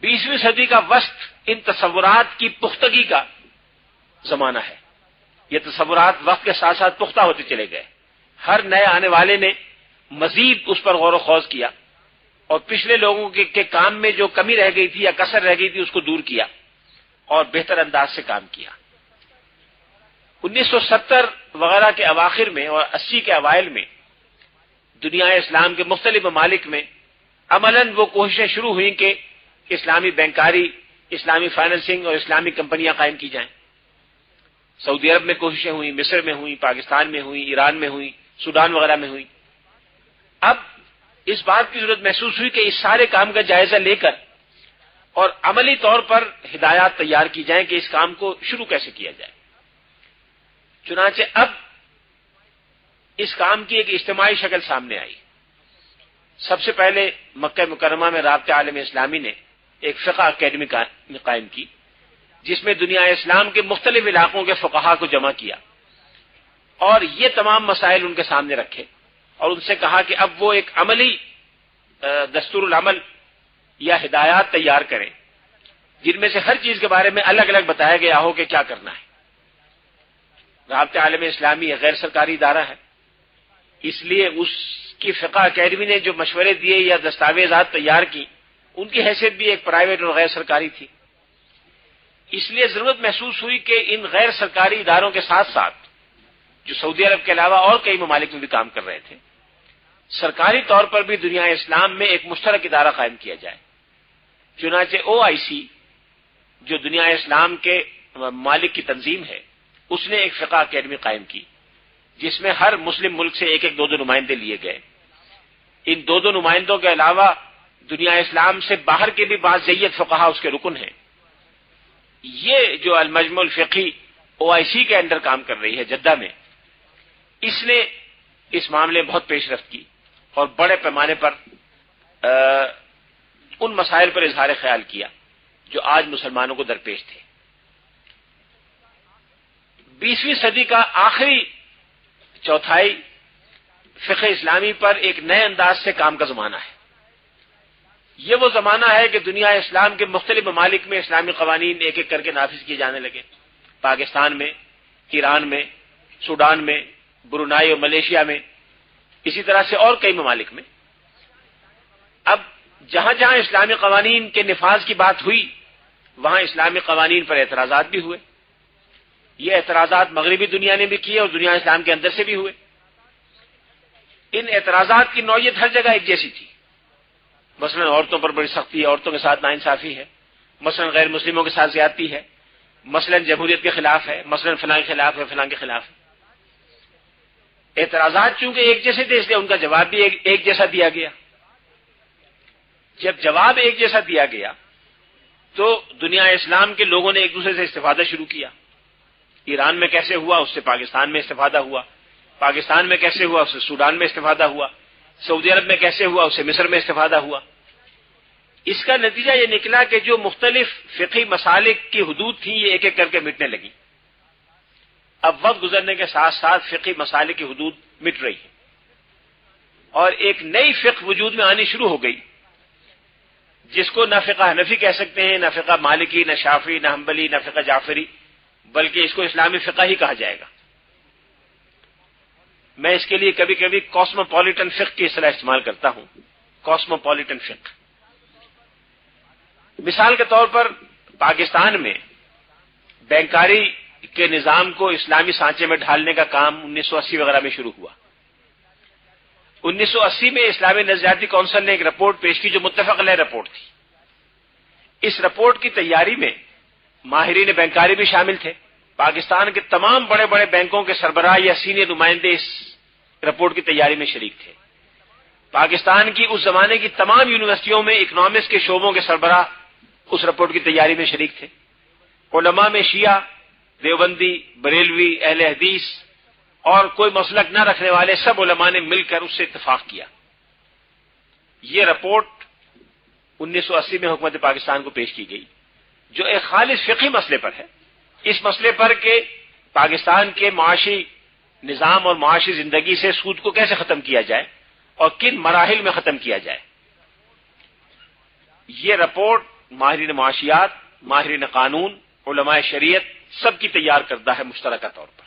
20ویں صدی کا وسط ان تصورات کی پختگی کا زمانہ ہے۔ یہ تصورات وقت کے ساتھ ساتھ پختہ ہوتے چلے گئے، ہر نئے آنے والے نے مزید اس پر غور و خوض کیا اور پچھلے لوگوں کے کام میں جو کمی رہ گئی تھی یا کسر رہ گئی تھی اس کو دور کیا اور بہتر انداز سے کام کیا۔ 1970 وغیرہ کے اواخر میں اور 80 کے اوائل میں دنیا اسلام کے مختلف ممالک میں عملاً وہ کوششیں شروع ہوئیں کہ اسلامی بینکاری، اسلامی فائنینسنگ اور اسلامی کمپنیاں قائم کی جائیں۔ سعودی عرب میں کوششیں ہوئیں، مصر میں ہوئیں، پاکستان میں ہوئیں، ایران میں ہوئیں، سوڈان وغیرہ میں ہوئیں۔ اب اس بات کی ضرورت محسوس ہوئی کہ اس سارے کام کا جائزہ لے کر اور عملی طور پر ہدایات تیار کی جائیں کہ اس کام کو شروع کیسے کیا جائے۔ چنانچہ اب اس کام کی ایک اجتماعی شکل سامنے آئی۔ سب سے پہلے مکہ مکرمہ میں رابطہ عالم اسلامی نے ایک فقہ اکیڈمی قائم کی، جس میں دنیا اسلام کے مختلف علاقوں کے فقہا کو جمع کیا اور یہ تمام مسائل ان کے سامنے رکھے اور ان سے کہا کہ اب وہ ایک عملی دستور العمل یا ہدایات تیار کریں، جن میں سے ہر چیز کے بارے میں الگ الگ بتایا گیا ہو کہ کیا کرنا ہے۔ رابطہ عالم اسلامی ایک غیر سرکاری ادارہ ہے، اس لیے اس کی فقہ اکیڈمی نے جو مشورے دیے یا دستاویزات تیار کی، ان کی حیثیت بھی ایک پرائیویٹ اور غیر سرکاری تھی۔ اس لیے ضرورت محسوس ہوئی کہ ان غیر سرکاری اداروں کے ساتھ ساتھ جو سعودی عرب کے علاوہ اور کئی ممالک میں بھی کام کر رہے تھے، سرکاری طور پر بھی دنیا اسلام میں ایک مشترک ادارہ قائم کیا جائے۔ چنانچہ OIC جو دنیا اسلام کے ممالک کی تنظیم ہے، اس نے ایک فقہ اکیڈمی قائم کی، جس میں ہر مسلم ملک سے ایک دو نمائندے لیے گئے۔ ان دو نمائندوں کے علاوہ دنیا اسلام سے باہر کے بھی بعض جید فقہا اس کے رکن ہیں۔ یہ جو المجمع الفقہی OIC کے اندر کام کر رہی ہے جدہ میں، اس نے اس معاملے میں بہت پیش رفت کی اور بڑے پیمانے پر ان مسائل پر اظہار خیال کیا جو آج مسلمانوں کو درپیش تھے۔ 20ویں صدی کا آخری چوتھائی فقہ اسلامی پر ایک نئے انداز سے کام کا زمانہ ہے۔ یہ وہ زمانہ ہے کہ دنیا اسلام کے مختلف ممالک میں اسلامی قوانین ایک ایک کر کے نافذ کیے جانے لگے۔ پاکستان میں، ایران میں، سوڈان میں، برونائی اور ملیشیا میں، اسی طرح سے اور کئی ممالک میں۔ اب جہاں جہاں اسلامی قوانین کے نفاذ کی بات ہوئی، وہاں اسلامی قوانین پر اعتراضات بھی ہوئے۔ یہ اعتراضات مغربی دنیا نے بھی کیے اور دنیا اسلام کے اندر سے بھی ہوئے۔ ان اعتراضات کی نوعیت ہر جگہ ایک جیسی تھی۔ مثلا عورتوں پر بڑی سختی ہے، عورتوں کے ساتھ ناانصافی ہے، مثلا غیر مسلموں کے ساتھ زیادتی ہے، مثلا جمہوریت کے خلاف ہے، مثلا فلاں کے خلاف ہے، فلاں کے خلاف ہے۔ اعتراضات چونکہ ایک جیسے تھے، اس لیے ان کا جواب بھی ایک جیسا دیا گیا۔ جب جواب ایک جیسا دیا گیا تو دنیا اسلام کے لوگوں نے ایک دوسرے سے استفادہ شروع کیا۔ ایران میں کیسے ہوا، اس سے پاکستان میں استفادہ ہوا، پاکستان میں کیسے ہوا، اس سے سوڈان میں استفادہ ہوا، سعودی عرب میں کیسے ہوا، اس سے مصر میں استفادہ ہوا۔ اس کا نتیجہ یہ نکلا کہ جو مختلف فقہی مسالک کی حدود تھیں، یہ ایک ایک کر کے مٹنے لگی۔ اب وقت گزرنے کے ساتھ ساتھ فقہی مسالک کی حدود مٹ رہی ہے اور ایک نئی فقہ وجود میں آنی شروع ہو گئی، جس کو نہ فقہ حنفی کہہ سکتے ہیں، نہ فقہ مالکی، نہ شافعی، نہ حنبلی، نہ فقہ جعفری، بلکہ اس کو اسلامی فقہ ہی کہا جائے گا۔ میں اس کے لیے کبھی کبھی کاسموپولیٹن فقہ کی اصطلاح استعمال کرتا ہوں۔ کاسموپولیٹن فقہ، مثال کے طور پر پاکستان میں بینکاری کے نظام کو اسلامی سانچے میں ڈھالنے کا کام 1980 وغیرہ میں شروع ہوا۔ 1980 میں اسلامی نظریاتی کونسل نے ایک رپورٹ پیش کی جو متفق علیہ رپورٹ تھی۔ اس رپورٹ کی تیاری میں ماہرین بینکاری بھی شامل تھے۔ پاکستان کے تمام بڑے بڑے بینکوں کے سربراہ یا سینئر نمائندے اس رپورٹ کی تیاری میں شریک تھے۔ پاکستان کی اس زمانے کی تمام یونیورسٹیوں میں اکنامکس کے شعبوں کے سربراہ اس رپورٹ کی تیاری میں شریک تھے۔ علماء میں شیعہ، دیوبندی، بریلوی، اہل حدیث اور کوئی مسلک نہ رکھنے والے سب علماء نے مل کر اس سے اتفاق کیا۔ یہ رپورٹ 1980 میں حکومت پاکستان کو پیش کی گئی، جو ایک خالص فقہی مسئلے پر ہے۔ اس مسئلے پر کہ پاکستان کے معاشی نظام اور معاشی زندگی سے سود کو کیسے ختم کیا جائے اور کن مراحل میں ختم کیا جائے۔ یہ رپورٹ ماہرین معاشیات، ماہرین قانون، علماء شریعت سب کی تیار کردہ ہے مشترکہ طور پر۔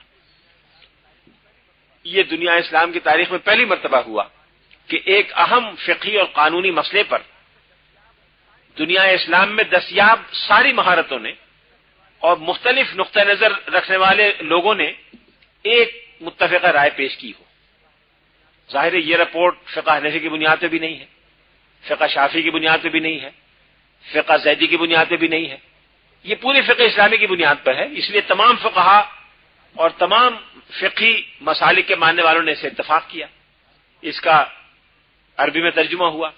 یہ دنیا اسلام کی تاریخ میں پہلی مرتبہ ہوا کہ ایک اہم فقہی اور قانونی مسئلے پر دنیا اسلام میں دستیاب ساری مہارتوں نے اور مختلف نقطہ نظر رکھنے والے لوگوں نے ایک متفقہ رائے پیش کی ہو۔ ظاہر ہے یہ رپورٹ فقہ حنفی کی بنیاد پہ بھی نہیں ہے، فقہ شافعی کی بنیاد پہ بھی نہیں ہے، فقہ زیدی کی بنیاد پہ بھی نہیں ہے، یہ پوری فقہ اسلامی کی بنیاد پر ہے۔ اس لیے تمام فقہا اور تمام فقہی مسالک کے ماننے والوں نے اسے اتفاق کیا۔ اس کا عربی میں ترجمہ ہوا،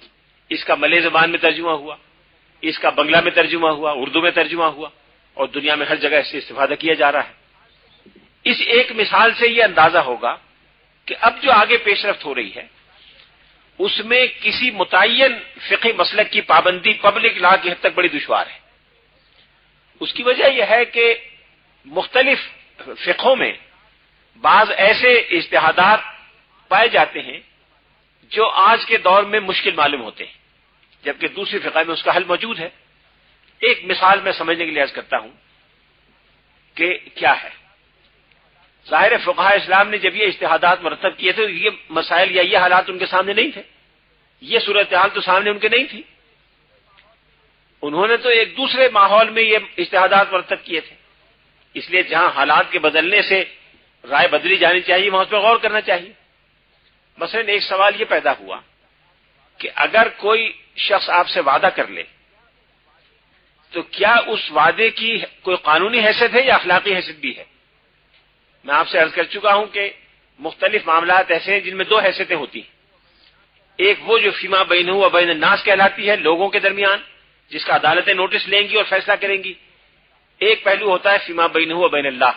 اس کا ملے زبان میں ترجمہ ہوا، اس کا بنگلہ میں ترجمہ ہوا، اردو میں ترجمہ ہوا اور دنیا میں ہر جگہ اس سے استفادہ کیا جا رہا ہے۔ اس ایک مثال سے یہ اندازہ ہوگا کہ اب جو آگے پیش رفت ہو رہی ہے اس میں کسی متعین فقہی مسلک کی پابندی پبلک لا کی حد تک بڑی دشوار ہے۔ اس کی وجہ یہ ہے کہ مختلف فقہوں میں بعض ایسے اجتہادات پائے جاتے ہیں جو آج کے دور میں مشکل معلوم ہوتے ہیں، جبکہ دوسری فقہ میں اس کا حل موجود ہے۔ ایک مثال میں سمجھنے کے لیے عرض کرتا ہوں کہ کیا ہے۔ ظاہر فقہاء اسلام نے جب یہ اجتہادات مرتب کیے تھے یہ مسائل یا یہ حالات ان کے سامنے نہیں تھے، یہ صورتحال تو سامنے ان کے نہیں تھی، انہوں نے تو ایک دوسرے ماحول میں یہ اجتہادات مرتب کیے تھے۔ اس لیے جہاں حالات کے بدلنے سے رائے بدلی جانی چاہیے وہاں اس پہ غور کرنا چاہیے۔ مثلا ایک سوال یہ پیدا ہوا کہ اگر کوئی شخص آپ سے وعدہ کر لے تو کیا اس وعدے کی کوئی قانونی حیثیت ہے یا اخلاقی حیثیت بھی ہے؟ میں آپ سے عرض کر چکا ہوں کہ مختلف معاملات ایسے ہیں جن میں دو حیثیتیں ہوتی ہیں، ایک وہ جو فیما بینہ و بین الناس کہلاتی ہے لوگوں کے درمیان، جس کا عدالتیں نوٹس لیں گی اور فیصلہ کریں گی، ایک پہلو ہوتا ہے فیما بینہ و بین اللہ،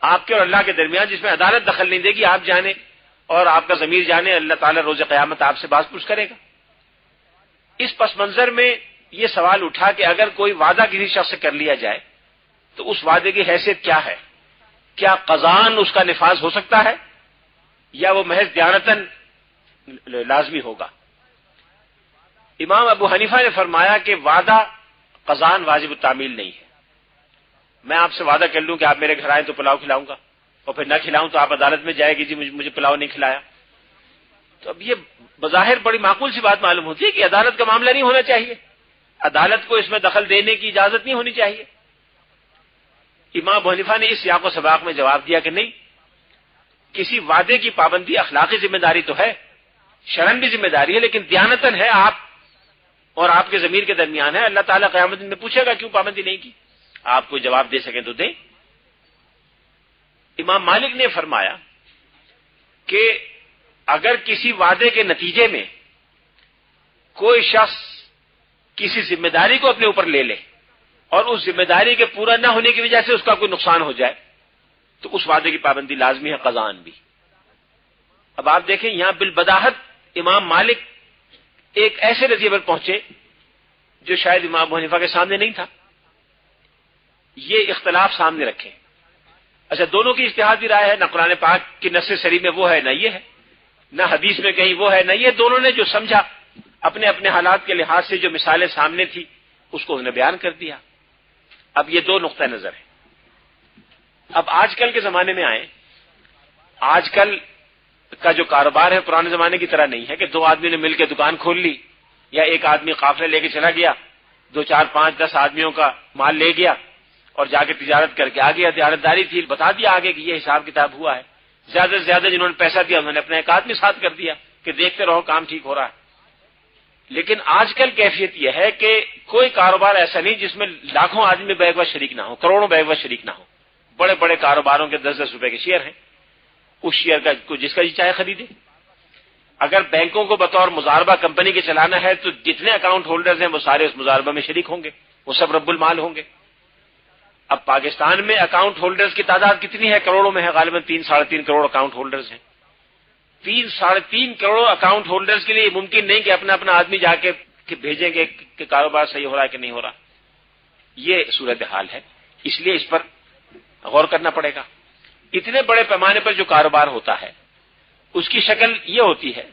آپ کے اور اللہ کے درمیان، جس میں عدالت دخل نہیں دے گی، آپ جانے اور آپ کا ضمیر جانے، اللہ تعالیٰ روز قیامت آپ سے باز پرس کرے گا۔ اس پس منظر میں یہ سوال اٹھا کہ اگر کوئی وعدہ کسی شخص سے کر لیا جائے تو اس وعدے کی حیثیت کیا ہے؟ کیا قضاً اس کا نفاذ ہو سکتا ہے یا وہ محض دیانتاً لازمی ہوگا؟ امام ابو حنیفہ نے فرمایا کہ وعدہ قضاً واجب التعمیل نہیں ہے۔ میں آپ سے وعدہ کر لوں کہ آپ میرے گھر آئیں تو پلاؤ کھلاؤں گا، اور پھر نہ کھلاؤں تو آپ عدالت میں جائے گی جی مجھے پلاؤ نہیں کھلایا، تو اب یہ بظاہر بڑی معقول سی بات معلوم ہوتی ہے کہ عدالت کا معاملہ نہیں ہونا چاہیے، عدالت کو اس میں دخل دینے کی اجازت نہیں ہونی چاہیے۔ امام ابو حنیفہ نے اس سیاق و سباق میں جواب دیا کہ نہیں، کسی وعدے کی پابندی اخلاقی ذمہ داری تو ہے، شرعاً بھی ذمہ داری ہے، لیکن دیانتاً ہے، آپ اور آپ کے ضمیر کے درمیان ہے، اللہ تعالیٰ قیامت میں پوچھے گا کیوں پابندی نہیں کی، آپ کو جواب دے سکیں تو دیں۔ امام مالک نے فرمایا کہ اگر کسی وعدے کے نتیجے میں کوئی شخص کسی ذمہ داری کو اپنے اوپر لے لے اور اس ذمہ داری کے پورا نہ ہونے کی وجہ سے اس کا کوئی نقصان ہو جائے تو اس وعدے کی پابندی لازمی ہے، قضاً بھی۔ اب آپ دیکھیں یہاں بالبداہت امام مالک ایک ایسے نتیجے پر پہنچے جو شاید امام ابو حنیفہ کے سامنے نہیں تھا، یہ اختلاف سامنے رکھیں۔ اچھا، دونوں کی اجتہادی رائے ہے، نہ قرآن پاک کی نص صریح میں وہ ہے، نہ یہ ہے، نہ حدیث میں کہیں وہ ہے، نہ یہ، دونوں نے جو سمجھا اپنے اپنے حالات کے لحاظ سے جو مثالیں سامنے تھی اس کو انہوں نے بیان کر دیا۔ اب یہ دو نقطہ نظر ہیں۔ اب آج کل کے زمانے میں آئیں، آج کل کا جو کاروبار ہے پرانے زمانے کی طرح نہیں ہے کہ دو آدمی نے مل کے دکان کھول لی یا ایک آدمی قافلے لے کے چلا گیا، 2 4 5 10 آدمیوں کا مال لے گیا اور جا کے تجارت کر کے آ گیا، دیانتداری تھی، بتا دیا آگے کہ یہ حساب کتاب ہوا ہے، زیادہ سے زیادہ جنہوں نے پیسہ دیا انہوں نے اپنا ایک آدمی ساتھ کر دیا کہ دیکھتے رہو کام ٹھیک ہو رہا ہے۔ لیکن آج کل کیفیت یہ ہے کہ کوئی کاروبار ایسا نہیں جس میں لاکھوں آدمی بیک وقت شریک نہ ہو، کروڑوں بیک وقت شریک نہ ہو۔ بڑے بڑے کاروباروں کے 10 روپے کے شیئر ہیں، اس شیئر کا جس کا جی چاہے خریدے۔ اگر بینکوں کو بطور مضاربہ کمپنی کے چلانا ہے تو جتنے اکاؤنٹ ہولڈرز ہیں وہ سارے اس مضاربہ میں شریک ہوں گے، وہ سب رب المال ہوں گے۔ اب پاکستان میں اکاؤنٹ ہولڈرز کی تعداد کتنی ہے؟ کروڑوں میں ہے، غالباً 3 ساڑھے 3 کروڑ اکاؤنٹ ہولڈرز ہیں۔ 3 ساڑھے 3 کروڑ اکاؤنٹ ہولڈرز کے لیے ممکن نہیں کہ اپنا اپنا آدمی جا کے بھیجیں گے کہ کاروبار صحیح ہو رہا ہے کہ نہیں ہو رہا۔ یہ صورتحال ہے، اس لیے اس پر غور کرنا پڑے گا۔ اتنے بڑے پیمانے پر جو کاروبار ہوتا ہے اس کی شکل یہ ہوتی ہے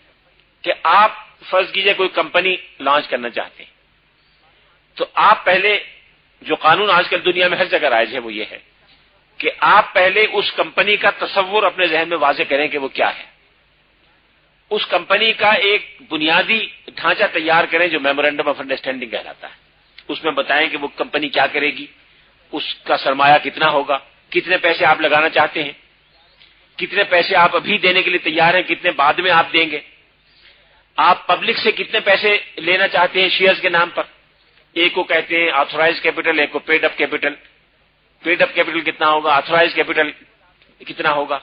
کہ آپ فرض کیجئے کوئی کمپنی لانچ کرنا چاہتے ہیں تو آپ پہلے، جو قانون آج کل دنیا میں ہر جگہ رائج ہے وہ یہ ہے کہ آپ پہلے اس کمپنی کا تصور اپنے ذہن میں واضح کریں کہ وہ کیا ہے، اس کمپنی کا ایک بنیادی ڈھانچہ تیار کریں جو میمورینڈم آف انڈرسٹینڈنگ کہلاتا ہے، اس میں بتائیں کہ وہ کمپنی کیا کرے گی، اس کا سرمایہ کتنا ہوگا، کتنے پیسے آپ لگانا چاہتے ہیں، کتنے پیسے آپ ابھی دینے کے لیے تیار ہیں، کتنے بعد میں آپ دیں گے، آپ پبلک سے کتنے پیسے لینا چاہتے ہیں شیئرز کے نام پر، ایک کو کہتے ہیں آتھورائز کیپٹل، ایک کو paid up capital, paid up capital کتنا ہوگا، آتھورائز کیپٹل کتنا ہوگا،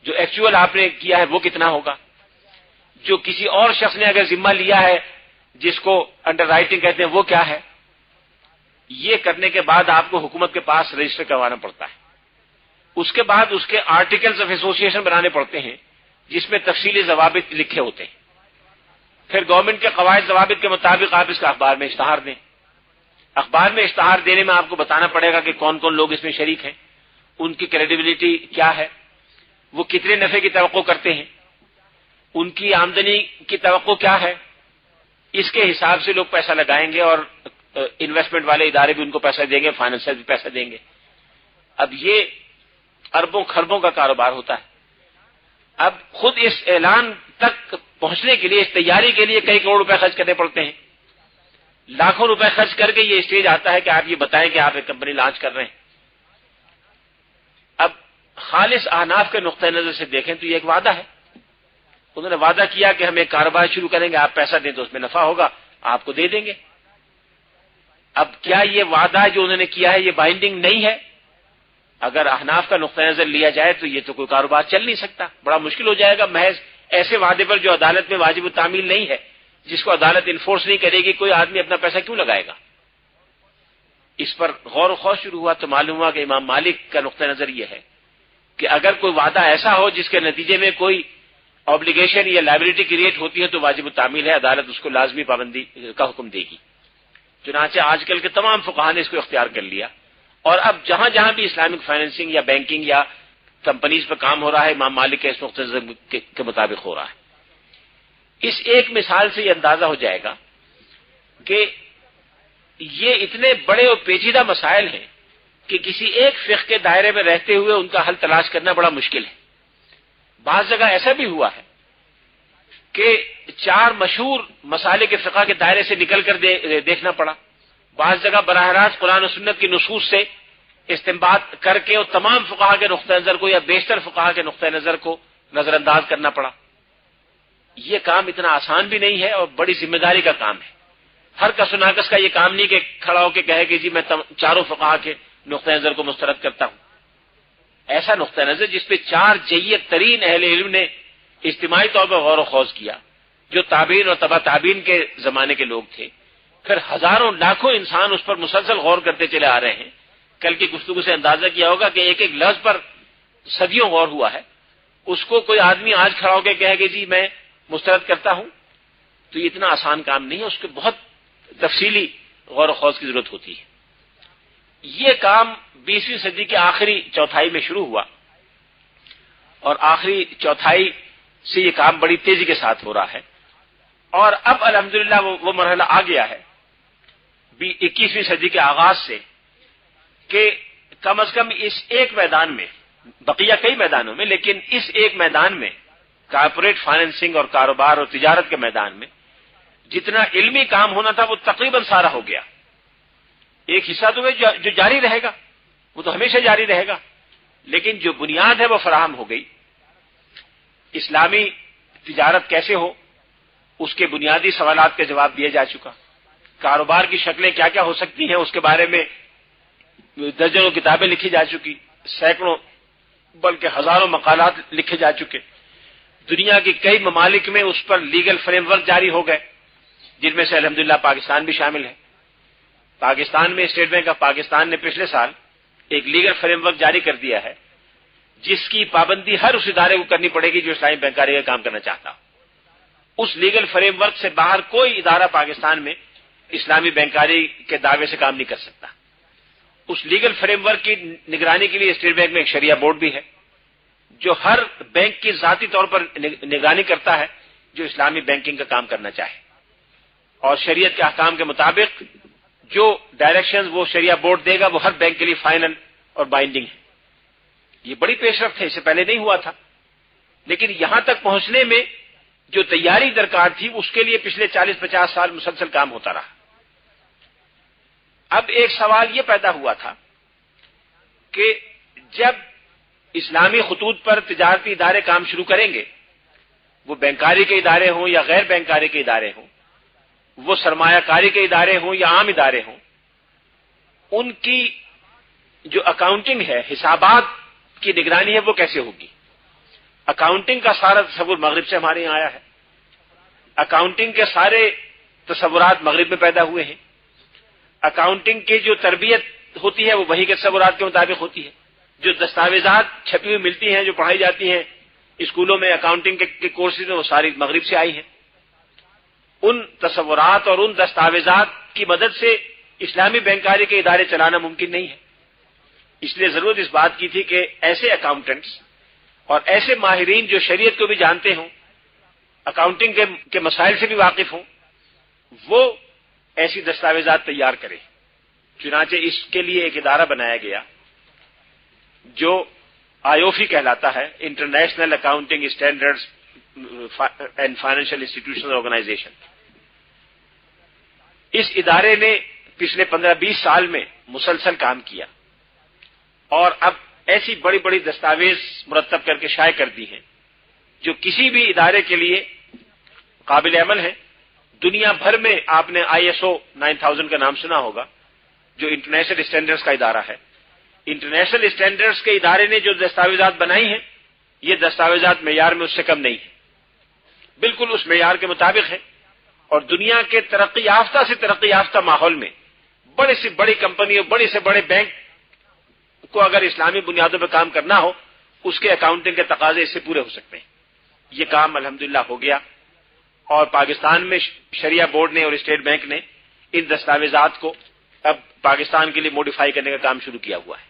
جو ایکچوئل آپ نے کیا ہے وہ کتنا ہوگا، جو کسی اور شخص نے اگر ذمہ لیا ہے جس کو انڈر رائٹنگ کہتے ہیں وہ کیا ہے۔ یہ کرنے کے بعد آپ کو حکومت کے پاس رجسٹر کروانا پڑتا ہے، اس کے بعد اس کے آرٹیکلز آف ایسوسیشن بنانے پڑتے ہیں جس میں تفصیلی ضوابط لکھے ہوتے ہیں. پھر گورنمنٹ کے قواعد ضوابط کے مطابق آپ اس کا اخبار میں اشتہار دیں. اخبار میں اشتہار دینے میں آپ کو بتانا پڑے گا کہ کون کون لوگ اس میں شریک ہیں، ان کی کریڈیبلٹی کیا ہے، وہ کتنے نفع کی توقع کرتے ہیں، ان کی آمدنی کی توقع کیا ہے. اس کے حساب سے لوگ پیسہ لگائیں گے اور انویسٹمنٹ والے ادارے بھی ان کو پیسہ دیں گے، فائنینسر بھی پیسہ دیں گے. اب یہ اربوں خربوں کا کاروبار ہوتا ہے. اب خود اس اعلان تک پہنچنے کے لیے، اس تیاری کے لیے کئی کروڑ روپے خرچ کرنے پڑتے ہیں. لاکھوں روپے خرچ کر کے یہ اسٹیج آتا ہے کہ آپ یہ بتائیں کہ آپ ایک کمپنی لانچ کر رہے ہیں. اب خالص احناف کے نقطۂ نظر سے دیکھیں تو یہ ایک وعدہ ہے. انہوں نے وعدہ کیا کہ ہم ایک کاروبار شروع کریں گے، آپ پیسہ دیں تو اس میں نفع ہوگا، آپ کو دے دیں گے. اب کیا یہ وعدہ جو انہوں نے کیا ہے یہ بائنڈنگ نہیں ہے؟ اگر احناف کا نقطۂ نظر لیا جائے تو یہ تو کوئی کاروبار چل نہیں سکتا، بڑا مشکل ہو جائے گا. محض ایسے وعدے پر جو عدالت میں واجب التعمیل نہیں ہے، جس کو عدالت انفورس نہیں کرے گی، کوئی آدمی اپنا پیسہ کیوں لگائے گا؟ اس پر غور و خوض شروع ہوا تو معلوم ہوا کہ امام مالک کا نقطۂ نظر یہ ہے کہ اگر کوئی وعدہ ایسا ہو جس کے نتیجے میں کوئی آبلیگیشن یا لائبلٹی کریٹ ہوتی ہے تو واجب التعمیل ہے، عدالت اس کو لازمی پابندی کا حکم دے گی. چنانچہ آج کل کے تمام فقہاء نے اس کو اختیار کر لیا، اور اب جہاں جہاں بھی اسلامک فائنینسنگ یا بینکنگ یا کمپنیز پر کام ہو رہا ہے، امام مالک کے اس نقطۂ نظر کے مطابق ہو رہا ہے. اس ایک مثال سے یہ اندازہ ہو جائے گا کہ یہ اتنے بڑے اور پیچیدہ مسائل ہیں کہ کسی ایک فقہ کے دائرے میں رہتے ہوئے ان کا حل تلاش کرنا بڑا مشکل ہے. بعض جگہ ایسا بھی ہوا ہے کہ 4 مشہور مسائل کے فقہ کے دائرے سے نکل کر دیکھنا پڑا. بعض جگہ براہ راست قرآن و سنت کی نصوص سے استنباط کر کے اور تمام فقہا کے نقطۂ نظر کو یا بیشتر فقہا کے نقطۂ نظر کو نظر انداز کرنا پڑا. یہ کام اتنا آسان بھی نہیں ہے اور بڑی ذمہ داری کا کام ہے. ہر کس و ناقص کا یہ کام نہیں کہ کھڑا ہو کے کہے کہ جی میں چاروں فقہا کے نقطۂ نظر کو مسترد کرتا ہوں. ایسا نقطۂ نظر جس پہ 4 جید ترین اہل علم نے اجتماعی طور پر غور و خوض کیا، جو تابعین اور تبع تابعین کے زمانے کے لوگ تھے، پھر ہزاروں لاکھوں انسان اس پر مسلسل غور کرتے چلے آ رہے ہیں. کل کی گفتگو سے اندازہ کیا ہوگا کہ ایک ایک لفظ پر صدیوں غور ہوا ہے. اس کو کوئی آدمی آج کھڑا ہو کے کہے کہ جی میں مسترد کرتا ہوں تو یہ اتنا آسان کام نہیں ہے، اس کے بہت تفصیلی غور و خوض کی ضرورت ہوتی ہے. یہ کام 20ویں صدی کی آخری چوتھائی میں شروع ہوا اور آخری چوتھائی سے یہ کام بڑی تیزی کے ساتھ ہو رہا ہے، اور اب الحمدللہ وہ مرحلہ آ گیا ہے 21ویں صدی کے آغاز سے کہ کم از کم اس ایک میدان میں، بقیہ کئی میدانوں میں، لیکن اس ایک میدان میں کارپوریٹ فائنینسنگ اور کاروبار اور تجارت کے میدان میں جتنا علمی کام ہونا تھا وہ تقریباً سارا ہو گیا. ایک حصہ تو ہے جو جاری رہے گا، وہ تو ہمیشہ جاری رہے گا، لیکن جو بنیاد ہے وہ فراہم ہو گئی. اسلامی تجارت کیسے ہو اس کے بنیادی سوالات کے جواب دیے جا چکا. کاروبار کی شکلیں کیا کیا ہو سکتی ہیں اس کے بارے میں درجنوں کتابیں لکھی جا چکی، سینکڑوں بلکہ ہزاروں مقالات لکھے جا چکے. دنیا کی کئی ممالک میں اس پر لیگل فریم ورک جاری ہو گئے، جن میں سے الحمدللہ پاکستان بھی شامل ہے. پاکستان میں اسٹیٹ بینک آف پاکستان نے پچھلے سال ایک لیگل فریم ورک جاری کر دیا ہے جس کی پابندی ہر اس ادارے کو کرنی پڑے گی جو اسلامی بینکاری کا کام کرنا چاہتا. اس لیگل فریم ورک سے باہر کوئی ادارہ پاکستان میں اسلامی بینکاری کے دعوے سے کام نہیں کر سکتا. اس لیگل فریم ورک کی نگرانی کے لیے اسٹیٹ بینک میں ایک شریعہ بورڈ بھی ہے جو ہر بینک کی ذاتی طور پر نگرانی کرتا ہے جو اسلامی بینکنگ کا کام کرنا چاہے، اور شریعت کے احکام کے مطابق جو ڈائریکشن وہ شریعہ بورڈ دے گا وہ ہر بینک کے لیے فائنل اور بائنڈنگ ہے. یہ بڑی پیش رفت ہے، اس سے پہلے نہیں ہوا تھا. لیکن یہاں تک پہنچنے میں جو تیاری درکار تھی اس کے لیے پچھلے 40-50 سال مسلسل کام ہوتا رہا. اب ایک سوال یہ پیدا ہوا تھا کہ جب اسلامی خطوط پر تجارتی ادارے کام شروع کریں گے، وہ بینکاری کے ادارے ہوں یا غیر بینکاری کے ادارے ہوں، وہ سرمایہ کاری کے ادارے ہوں یا عام ادارے ہوں، ان کی جو اکاؤنٹنگ ہے، حسابات کی نگرانی ہے، وہ کیسے ہوگی؟ اکاؤنٹنگ کا سارا تصور مغرب سے ہمارے یہاں آیا ہے. اکاؤنٹنگ کے سارے تصورات مغرب میں پیدا ہوئے ہیں. اکاؤنٹنگ کی جو تربیت ہوتی ہے وہ وہی کے تصورات کے مطابق ہوتی ہے. جو دستاویزات چھپی ہوئی ملتی ہیں، جو پڑھائی جاتی ہیں اسکولوں میں اکاؤنٹنگ کے کورسز میں وہ ساری مغرب سے آئی ہیں. ان تصورات اور ان دستاویزات کی مدد سے اسلامی بینکاری کے ادارے چلانا ممکن نہیں ہے. اس لیے ضرورت اس بات کی تھی کہ ایسے اکاؤنٹنٹس اور ایسے ماہرین جو شریعت کو بھی جانتے ہوں، اکاؤنٹنگ کے مسائل سے بھی واقف ہوں، وہ ایسی دستاویزات تیار کریں. چنانچہ اس کے لیے ایک ادارہ بنایا گیا جو آیوفی کہلاتا ہے، international accounting standards and financial institution organization. اس ادارے نے پچھلے 15-20 سال میں مسلسل کام کیا اور اب ایسی بڑی بڑی دستاویز مرتب کر کے شائع کر دی ہیں جو کسی بھی ادارے کے لیے قابل عمل ہے. دنیا بھر میں آپ نے ISO 9000 کا نام سنا ہوگا، جو انٹرنیشنل اسٹینڈرڈز کا ادارہ ہے. انٹرنیشنل اسٹینڈرڈز کے ادارے نے جو دستاویزات بنائی ہیں، یہ دستاویزات معیار میں اس سے کم نہیں ہیں، بالکل اس معیار کے مطابق ہے. اور دنیا کے ترقی یافتہ سے ترقی یافتہ ماحول میں بڑی سے بڑی کمپنی اور بڑے سے بڑے بینک کو اگر اسلامی بنیادوں پہ کام کرنا ہو، اس کے اکاؤنٹنگ کے تقاضے اس سے پورے ہو سکتے ہیں. یہ کام الحمدللہ ہو گیا اور پاکستان میں شریعہ بورڈ نے اور اسٹیٹ بینک نے ان دستاویزات کو اب پاکستان کے لیے موڈیفائی کرنے کا کام شروع کیا ہوا ہے.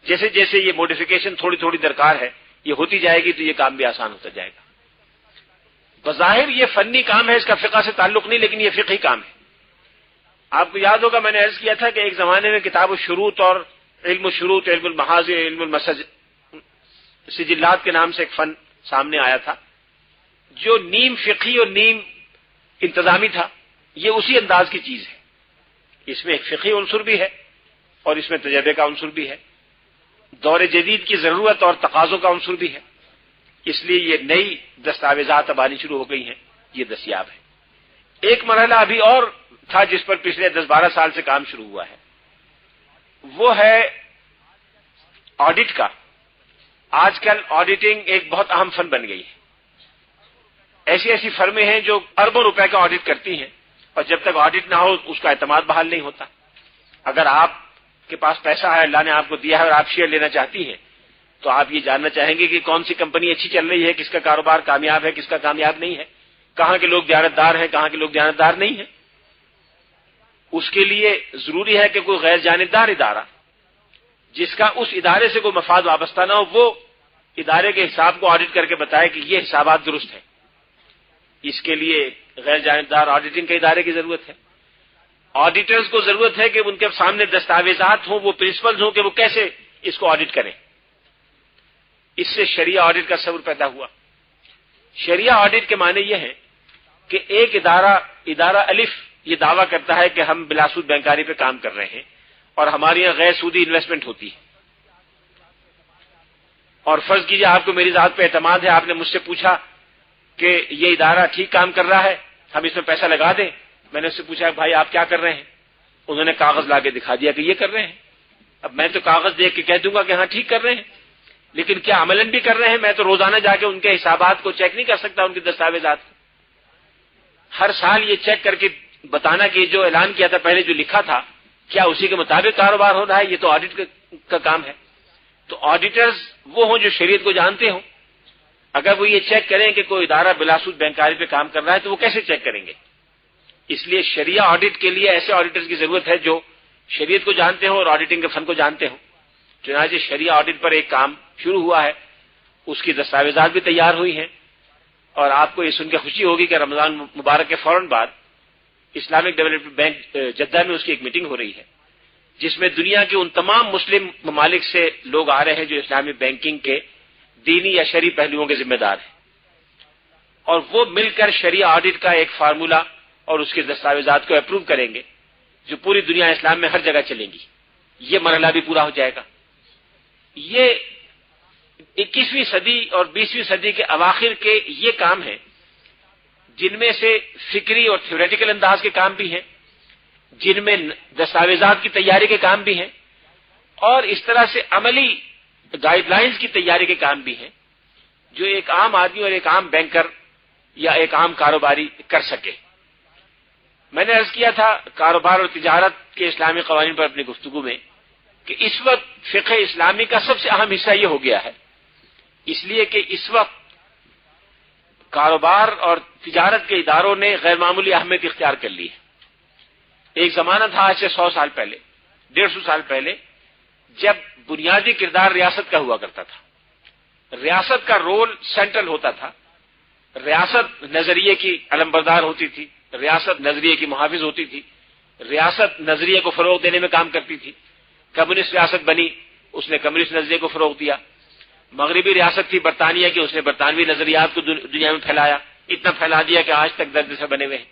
جیسے جیسے یہ موڈیفیکیشن تھوڑی تھوڑی درکار ہے، یہ ہوتی جائے گی تو یہ کام بھی آسان ہوتا جائے گا. بظاہر یہ فنی کام ہے، اس کا فقہ سے تعلق نہیں، لیکن یہ فقہی کام ہے. آپ کو یاد ہوگا میں نے عرض کیا تھا کہ ایک زمانے میں کتاب الشروط اور علم الشروط، علم المحاذر، علم سجلات کے نام سے ایک فن سامنے آیا تھا جو نیم فقہی اور نیم انتظامی تھا. یہ اسی انداز کی چیز ہے. اس میں ایک فقہی عنصر بھی ہے اور اس میں تجربے کا عنصر بھی ہے، دور جدید کی ضرورت اور تقاضوں کا عنصر بھی ہے. اس لیے یہ نئی دستاویزات اب آنی شروع ہو گئی ہیں، یہ دستیاب ہے. ایک مرحلہ ابھی اور تھا جس پر پچھلے 10-12 سال سے کام شروع ہوا ہے، وہ ہے آڈٹ کا. آج کل آڈیٹنگ ایک بہت اہم فن بن گئی ہے. ایسی ایسی فرمیں ہیں جو اربوں روپے کا آڈٹ کرتی ہیں اور جب تک آڈٹ نہ ہو اس کا اعتماد بحال نہیں ہوتا. اگر آپ کے پاس پیسہ ہے، اللہ نے آپ کو دیا ہے اور آپ شیئر لینا چاہتی ہیں، تو آپ یہ جاننا چاہیں گے کہ کون سی کمپنی اچھی چل رہی ہے، کس کا کاروبار کامیاب ہے، کس کا کامیاب نہیں ہے، کہاں کے لوگ دیانتدار ہیں، کہاں کے لوگ دیانتدار نہیں ہیں. اس کے لیے ضروری ہے کہ کوئی غیر جانبدار ادارہ جس کا اس ادارے سے کوئی مفاد وابستہ نہ ہو، وہ ادارے کے حساب کو آڈٹ کر کے بتائے کہ یہ حسابات درست ہیں. اس کے لیے غیر جانبدار آڈیٹنگ کے ادارے کی ضرورت ہے. آڈیٹرز کو ضرورت ہے کہ ان کے سامنے دستاویزات ہوں، وہ پرنسپلز ہوں کہ وہ کیسے اس کو آڈٹ کریں. اس سے شریعہ آڈٹ کا تصور پیدا ہوا. شریعہ آڈٹ کے معنی یہ ہے کہ ایک ادارہ الف یہ دعویٰ کرتا ہے کہ ہم بلا سود بینکاری پہ کام کر رہے ہیں اور ہمارے یہاں غیر سودی انویسٹمنٹ ہوتی ہے. اور فرض کیجئے آپ کو میری ذات پہ اعتماد ہے، آپ نے مجھ سے پوچھا کہ یہ ادارہ ٹھیک کام کر رہا ہے، ہم اس میں پیسہ لگا دیں. میں نے اس سے پوچھا بھائی آپ کیا کر رہے ہیں؟ انہوں نے کاغذ لا کے دکھا دیا کہ یہ کر رہے ہیں. اب میں تو کاغذ دیکھ کے کہہ دوں گا کہ ہاں ٹھیک کر رہے ہیں، لیکن کیا عملاً بھی کر رہے ہیں؟ میں تو روزانہ جا کے ان کے حسابات کو چیک نہیں کر سکتا، ان کے دستاویزات کو. ہر سال یہ چیک کر کے بتانا کہ جو اعلان کیا تھا پہلے، جو لکھا تھا، کیا اسی کے مطابق کاروبار ہو رہا ہے؟ یہ تو آڈٹ کا کام ہے. تو آڈیٹرز وہ ہوں جو شریعت کو جانتے ہوں. اگر وہ یہ چیک کریں کہ کوئی ادارہ بلا سود بینکاری پہ کام کر رہا ہے تو وہ کیسے چیک کریں گے؟ اس لیے شریعہ آڈٹ کے لیے ایسے آڈیٹرز کی ضرورت ہے جو شریعت کو جانتے ہوں اور آڈیٹنگ کے فن کو جانتے ہوں. چنانچہ شریعہ آڈٹ پر ایک کام شروع ہوا ہے، اس کی دستاویزات بھی تیار ہوئی ہیں. اور آپ کو یہ سن کے خوشی ہوگی کہ رمضان مبارک کے فوراً بعد اسلامک ڈیولپمنٹ بینک جدہ میں اس کی ایک میٹنگ ہو رہی ہے، جس میں دنیا کے ان تمام مسلم ممالک سے لوگ آ رہے ہیں جو اسلامی بینکنگ کے دینی یا شرعی پہلوؤں کے ذمہ دار ہیں. اور وہ مل کر شریعہ آڈٹ کا ایک فارمولہ اور اس کے دستاویزات کو اپروو کریں گے جو پوری دنیا اسلام میں ہر جگہ چلیں گی. یہ مرحلہ بھی پورا ہو جائے گا. یہ 21ویں صدی اور 20ویں صدی کے اواخر کے یہ کام ہیں جن میں سے فکری اور تھیوریٹیکل انداز کے کام بھی ہیں، جن میں دستاویزات کی تیاری کے کام بھی ہیں، اور اس طرح سے عملی گائیڈ لائنز کی تیاری کے کام بھی ہیں جو ایک عام آدمی اور ایک عام بینکر یا ایک عام کاروباری کر سکے. میں نے عرض کیا تھا کاروبار اور تجارت کے اسلامی قوانین پر اپنی گفتگو میں کہ اس وقت فقہ اسلامی کا سب سے اہم حصہ یہ ہو گیا ہے، اس لیے کہ اس وقت کاروبار اور تجارت کے اداروں نے غیر معمولی اہمیت اختیار کر لی ہے۔ ایک زمانہ تھا آج سے 100 سال پہلے، 150 سال پہلے، جب بنیادی کردار ریاست کا ہوا کرتا تھا، ریاست کا رول سینٹرل ہوتا تھا، ریاست نظریے کی علمبردار ہوتی تھی، ریاست نظریے کی محافظ ہوتی تھی، ریاست نظریے کو فروغ دینے میں کام کرتی تھی۔ کمیونسٹ ریاست بنی، اس نے کمیونسٹ نظریے کو فروغ دیا۔ مغربی ریاست تھی برطانیہ کی، اس نے برطانوی نظریات کو دنیا میں پھیلایا، اتنا پھیلا دیا کہ آج تک درد سے بنے ہوئے ہیں۔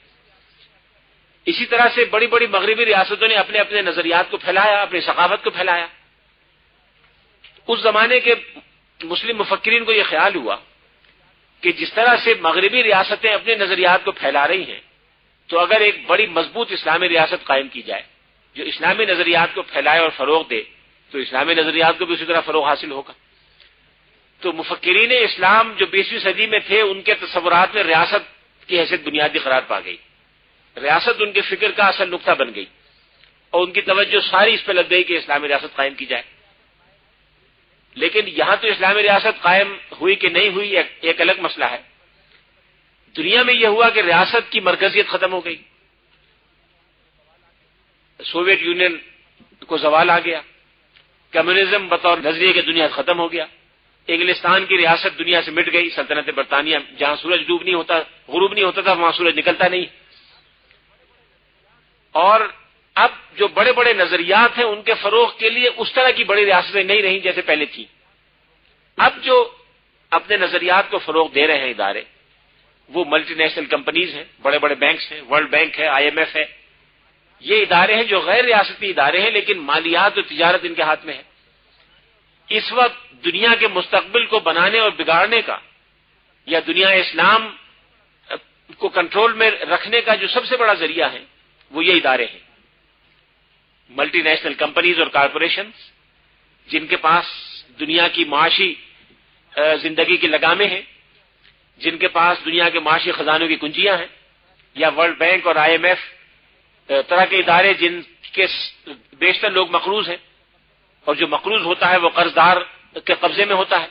اسی طرح سے بڑی بڑی مغربی ریاستوں نے اپنے اپنے نظریات کو پھیلایا، اپنی ثقافت کو پھیلایا۔ اس زمانے کے مسلم مفکرین کو یہ خیال ہوا کہ جس طرح سے مغربی ریاستیں اپنے نظریات کو پھیلا رہی ہیں، تو اگر ایک بڑی مضبوط اسلامی ریاست قائم کی جائے جو اسلامی نظریات کو پھیلائے اور فروغ دے، تو اسلامی نظریات کو بھی اسی طرح فروغ حاصل ہوگا۔ تو مفکرین اسلام جو 20ویں صدی میں تھے، ان کے تصورات میں ریاست کی حیثیت بنیادی قرار پا گئی، ریاست ان کے فکر کا اصل نقطہ بن گئی، اور ان کی توجہ ساری اس پہ لگ گئی کہ اسلامی ریاست قائم کی جائے۔ لیکن یہاں تو اسلامی ریاست قائم ہوئی کہ نہیں ہوئی ایک الگ مسئلہ ہے۔ دنیا میں یہ ہوا کہ ریاست کی مرکزیت ختم ہو گئی، سوویت یونین کو زوال آ گیا، کمیونزم بطور نظریے کے دنیا ختم ہو گیا، انگلستان کی ریاست دنیا سے مٹ گئی، سلطنت برطانیہ جہاں سورج غروب نہیں ہوتا تھا وہاں سورج نکلتا نہیں۔ اور اب جو بڑے بڑے نظریات ہیں ان کے فروغ کے لیے اس طرح کی بڑی ریاستیں نہیں رہیں جیسے پہلے تھی۔ اب جو اپنے نظریات کو فروغ دے رہے ہیں ادارے، وہ ملٹی نیشنل کمپنیز ہیں، بڑے بڑے بینکس ہیں، ورلڈ بینک ہے، IMF ہے۔ یہ ادارے ہیں جو غیر ریاستی ادارے ہیں، لیکن مالیات اور تجارت ان کے ہاتھ میں ہے۔ اس وقت دنیا کے مستقبل کو بنانے اور بگاڑنے کا، یا دنیا اسلام کو کنٹرول میں رکھنے کا جو سب سے بڑا ذریعہ ہے وہ یہ ادارے ہیں، ملٹی نیشنل کمپنیز اور کارپوریشنز، جن کے پاس دنیا کی معاشی زندگی کی لگامیں ہیں، جن کے پاس دنیا کے معاشی خزانوں کی کنجیاں ہیں، یا ورلڈ بینک اور IMF طرح کے ادارے جن کے بیشتر لوگ مقروض ہیں، اور جو مقروض ہوتا ہے وہ قرض دار کے قبضے میں ہوتا ہے۔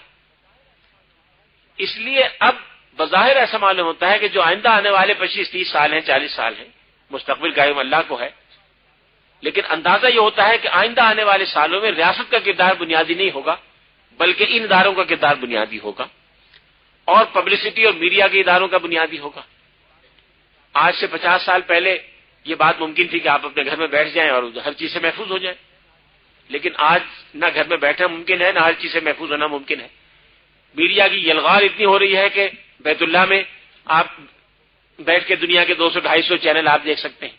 اس لیے اب بظاہر ایسا معلوم ہوتا ہے کہ جو آئندہ آنے والے 25-30 سال ہیں، 40 سال ہیں، مستقبل کا علم اللہ کو ہے، لیکن اندازہ یہ ہوتا ہے کہ آئندہ آنے والے سالوں میں ریاست کا کردار بنیادی نہیں ہوگا، بلکہ ان اداروں کا کردار بنیادی ہوگا، اور پبلسٹی اور میڈیا کے اداروں کا بنیادی ہوگا۔ آج سے 50 سال پہلے یہ بات ممکن تھی کہ آپ اپنے گھر میں بیٹھ جائیں اور ہر چیز سے محفوظ ہو جائیں، لیکن آج نہ گھر میں بیٹھنا ممکن ہے، نہ ہر چیز سے محفوظ ہونا ممکن ہے۔ میڈیا کی یلغار اتنی ہو رہی ہے کہ بیت اللہ میں آپ بیٹھ کے دنیا کے 200-250 چینل آپ دیکھ سکتے ہیں۔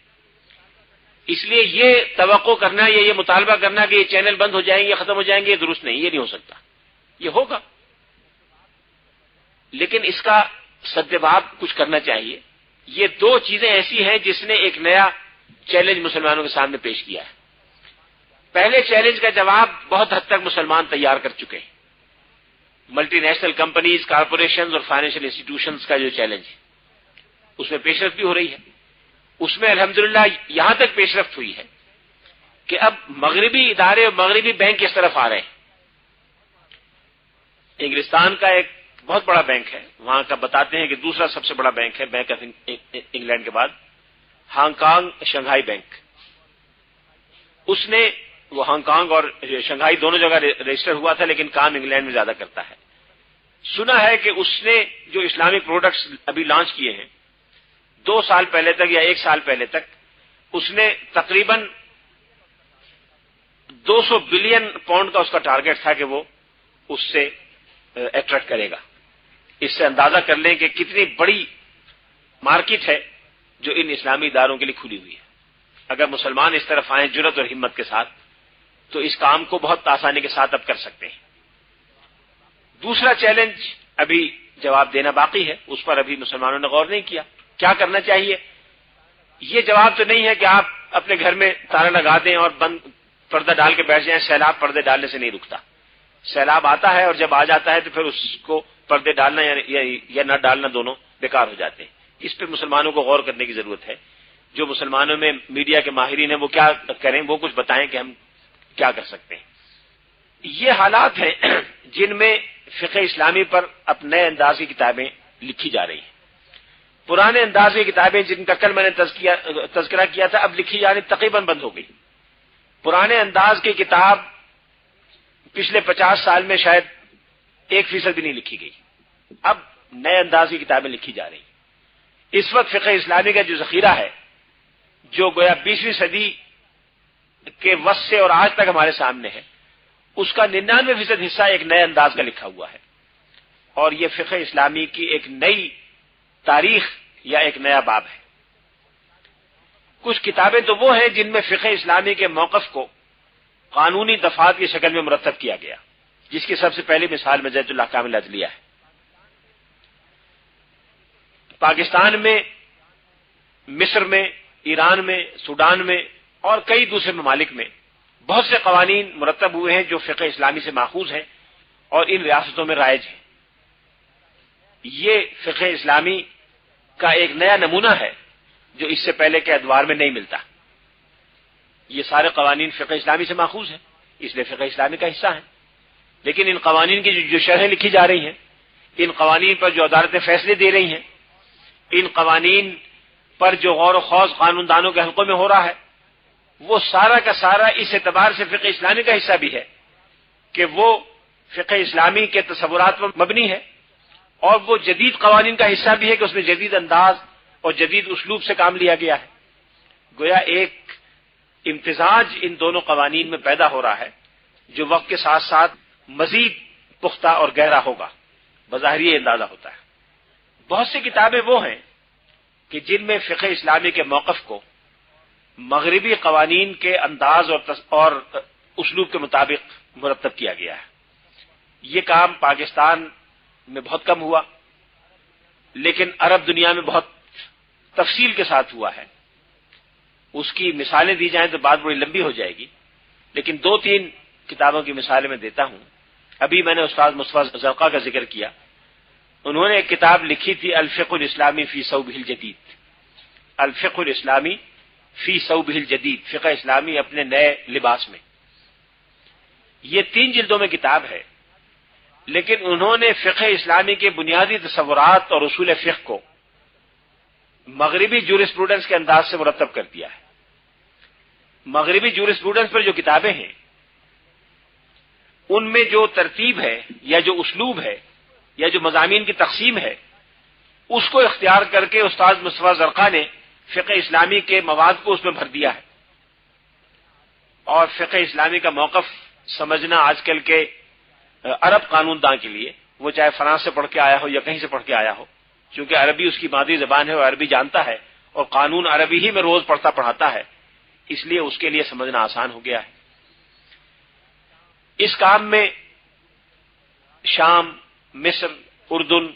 اس لیے یہ توقع کرنا، یہ مطالبہ کرنا کہ یہ چینل بند ہو جائیں گے، ختم ہو جائیں گے، یہ درست نہیں، یہ نہیں ہو سکتا۔ یہ ہوگا، لیکن اس کا سدباب کچھ کرنا چاہیے۔ یہ دو چیزیں ایسی ہیں جس نے ایک نیا چیلنج مسلمانوں کے سامنے پیش کیا ہے۔ پہلے چیلنج کا جواب بہت حد تک مسلمان تیار کر چکے ہیں۔ ملٹی نیشنل کمپنیز، کارپوریشنز اور فائنینشیل انسٹیٹیوشنز کا جو چیلنج ہے اس میں پیش رفت بھی ہو رہی ہے۔ اس میں الحمدللہ یہاں تک پیش رفت ہوئی ہے کہ اب مغربی ادارے اور مغربی بینک اس طرف آ رہے ہیں۔ انگلستان کا ایک بہت بڑا بینک ہے، وہاں کا بتاتے ہیں کہ دوسرا سب سے بڑا بینک ہے بینک آف انگلینڈ کے بعد، ہانگ کانگ شنگھائی بینک۔ اس نے وہ ہانگ کانگ اور شنگھائی دونوں جگہ رجسٹر ہوا تھا، لیکن کام انگلینڈ میں زیادہ کرتا ہے۔ سنا ہے کہ اس نے جو اسلامک پروڈکٹس ابھی لانچ کیے ہیں 2 سال پہلے تک یا 1 سال پہلے تک، اس نے تقریباً 200 بلین پاؤنڈ کا اس کا ٹارگٹ تھا کہ وہ اس سے اٹریکٹ کرے گا۔ اس سے اندازہ کر لیں کہ کتنی بڑی مارکیٹ ہے جو ان اسلامی اداروں کے لیے کھلی ہوئی ہے۔ اگر مسلمان اس طرف آئیں جرأت اور ہمت کے ساتھ تو اس کام کو بہت آسانی کے ساتھ اب کر سکتے ہیں۔ دوسرا چیلنج ابھی جواب دینا باقی ہے، اس پر ابھی مسلمانوں نے غور نہیں کیا۔ کیا کرنا چاہیے؟ یہ جواب تو نہیں ہے کہ آپ اپنے گھر میں تالا لگا دیں اور بند پردہ ڈال کے بیٹھ جائیں۔ سیلاب پردے ڈالنے سے نہیں رکتا، سیلاب آتا ہے اور جب آ جاتا ہے تو پھر اس کو پردے ڈالنا یا نہ ڈالنا دونوں بیکار ہو جاتے ہیں۔ اس پہ مسلمانوں کو غور کرنے کی ضرورت ہے۔ جو مسلمانوں میں میڈیا کے ماہرین ہیں وہ کیا کریں، وہ کچھ بتائیں کہ ہم کیا کر سکتے ہیں۔ یہ حالات ہیں جن میں فقہ اسلامی پر اب نئے انداز کی کتابیں لکھی جا رہی ہیں۔ پرانے انداز کی کتابیں جن کا کل میں نے تذکرہ کیا تھا، اب لکھی جانی تقریباً بند ہو گئی۔ پرانے انداز کی کتاب پچھلے 50 سال میں شاید 1% بھی نہیں لکھی گئی، اب نئے انداز کی کتابیں لکھی جا رہی ہیں۔ اس وقت فقہ اسلامی کا جو ذخیرہ ہے، جو گویا 20ویں صدی کے وسط سے اور آج تک ہمارے سامنے ہے، اس کا 99% حصہ ایک نئے انداز کا لکھا ہوا ہے، اور یہ فقہ اسلامی کی ایک نئی تاریخ یا ایک نیا باب ہے۔ کچھ کتابیں تو وہ ہیں جن میں فقہ اسلامی کے موقف کو قانونی دفعات کی شکل میں مرتب کیا گیا، جس کی سب سے پہلی مثال مجید الاحکام العدلیہ ہے۔ پاکستان میں، مصر میں، ایران میں، سوڈان میں اور کئی دوسرے ممالک میں بہت سے قوانین مرتب ہوئے ہیں جو فقہ اسلامی سے ماخوذ ہیں اور ان ریاستوں میں رائج ہیں۔ یہ فقہ اسلامی کا ایک نیا نمونہ ہے جو اس سے پہلے کے ادوار میں نہیں ملتا۔ یہ سارے قوانین فقہ اسلامی سے ماخوذ ہیں، اس لیے فقہ اسلامی کا حصہ ہیں، لیکن ان قوانین کی جو شرحیں لکھی جا رہی ہیں، ان قوانین پر جو عدالتیں فیصلے دے رہی ہیں، ان قوانین پر جو غور و خوض قانون دانوں کے حلقوں میں ہو رہا ہے، وہ سارا کا سارا اس اعتبار سے فقہ اسلامی کا حصہ بھی ہے کہ وہ فقہ اسلامی کے تصورات پر مبنی ہے، اور وہ جدید قوانین کا حصہ بھی ہے کہ اس میں جدید انداز اور جدید اسلوب سے کام لیا گیا ہے۔ گویا ایک امتزاج ان دونوں قوانین میں پیدا ہو رہا ہے جو وقت کے ساتھ ساتھ مزید پختہ اور گہرا ہوگا، بظاہر یہ اندازہ ہوتا ہے۔ بہت سی کتابیں وہ ہیں کہ جن میں فقہ اسلامی کے موقف کو مغربی قوانین کے انداز اور اسلوب کے مطابق مرتب کیا گیا ہے۔ یہ کام پاکستان میں بہت کم ہوا، لیکن عرب دنیا میں بہت تفصیل کے ساتھ ہوا ہے۔ اس کی مثالیں دی جائیں تو بات بڑی لمبی ہو جائے گی، لیکن 2-3 کتابوں کی مثالیں میں دیتا ہوں۔ ابھی میں نے استاد مصطفیٰ زرقا کا ذکر کیا، انہوں نے ایک کتاب لکھی تھی الفقہ الاسلامی فی ثوبہ الجدید، الفقہ الاسلامی فی ثوبہ الجدید، فقہ اسلامی اپنے نئے لباس میں۔ یہ 3 جلدوں میں کتاب ہے، لیکن انہوں نے فقہ اسلامی کے بنیادی تصورات اور اصول فقہ کو مغربی جورسپروڈنس کے انداز سے مرتب کر دیا ہے۔ مغربی جورسپروڈنس پر جو کتابیں ہیں، ان میں جو ترتیب ہے یا جو اسلوب ہے یا جو مضامین کی تقسیم ہے، اس کو اختیار کر کے استاد مصطفیٰ زرقا نے فقہ اسلامی کے مواد کو اس میں بھر دیا ہے۔ اور فقہ اسلامی کا موقف سمجھنا آج کل کے عرب قانون داں کے لیے، وہ چاہے فرانس سے پڑھ کے آیا ہو یا کہیں سے پڑھ کے آیا ہو، چونکہ عربی اس کی مادری زبان ہے اور عربی جانتا ہے اور قانون عربی ہی میں روز پڑھتا پڑھاتا ہے، اس لیے اس کے لیے سمجھنا آسان ہو گیا ہے۔ اس کام میں شام، مصر، اردن،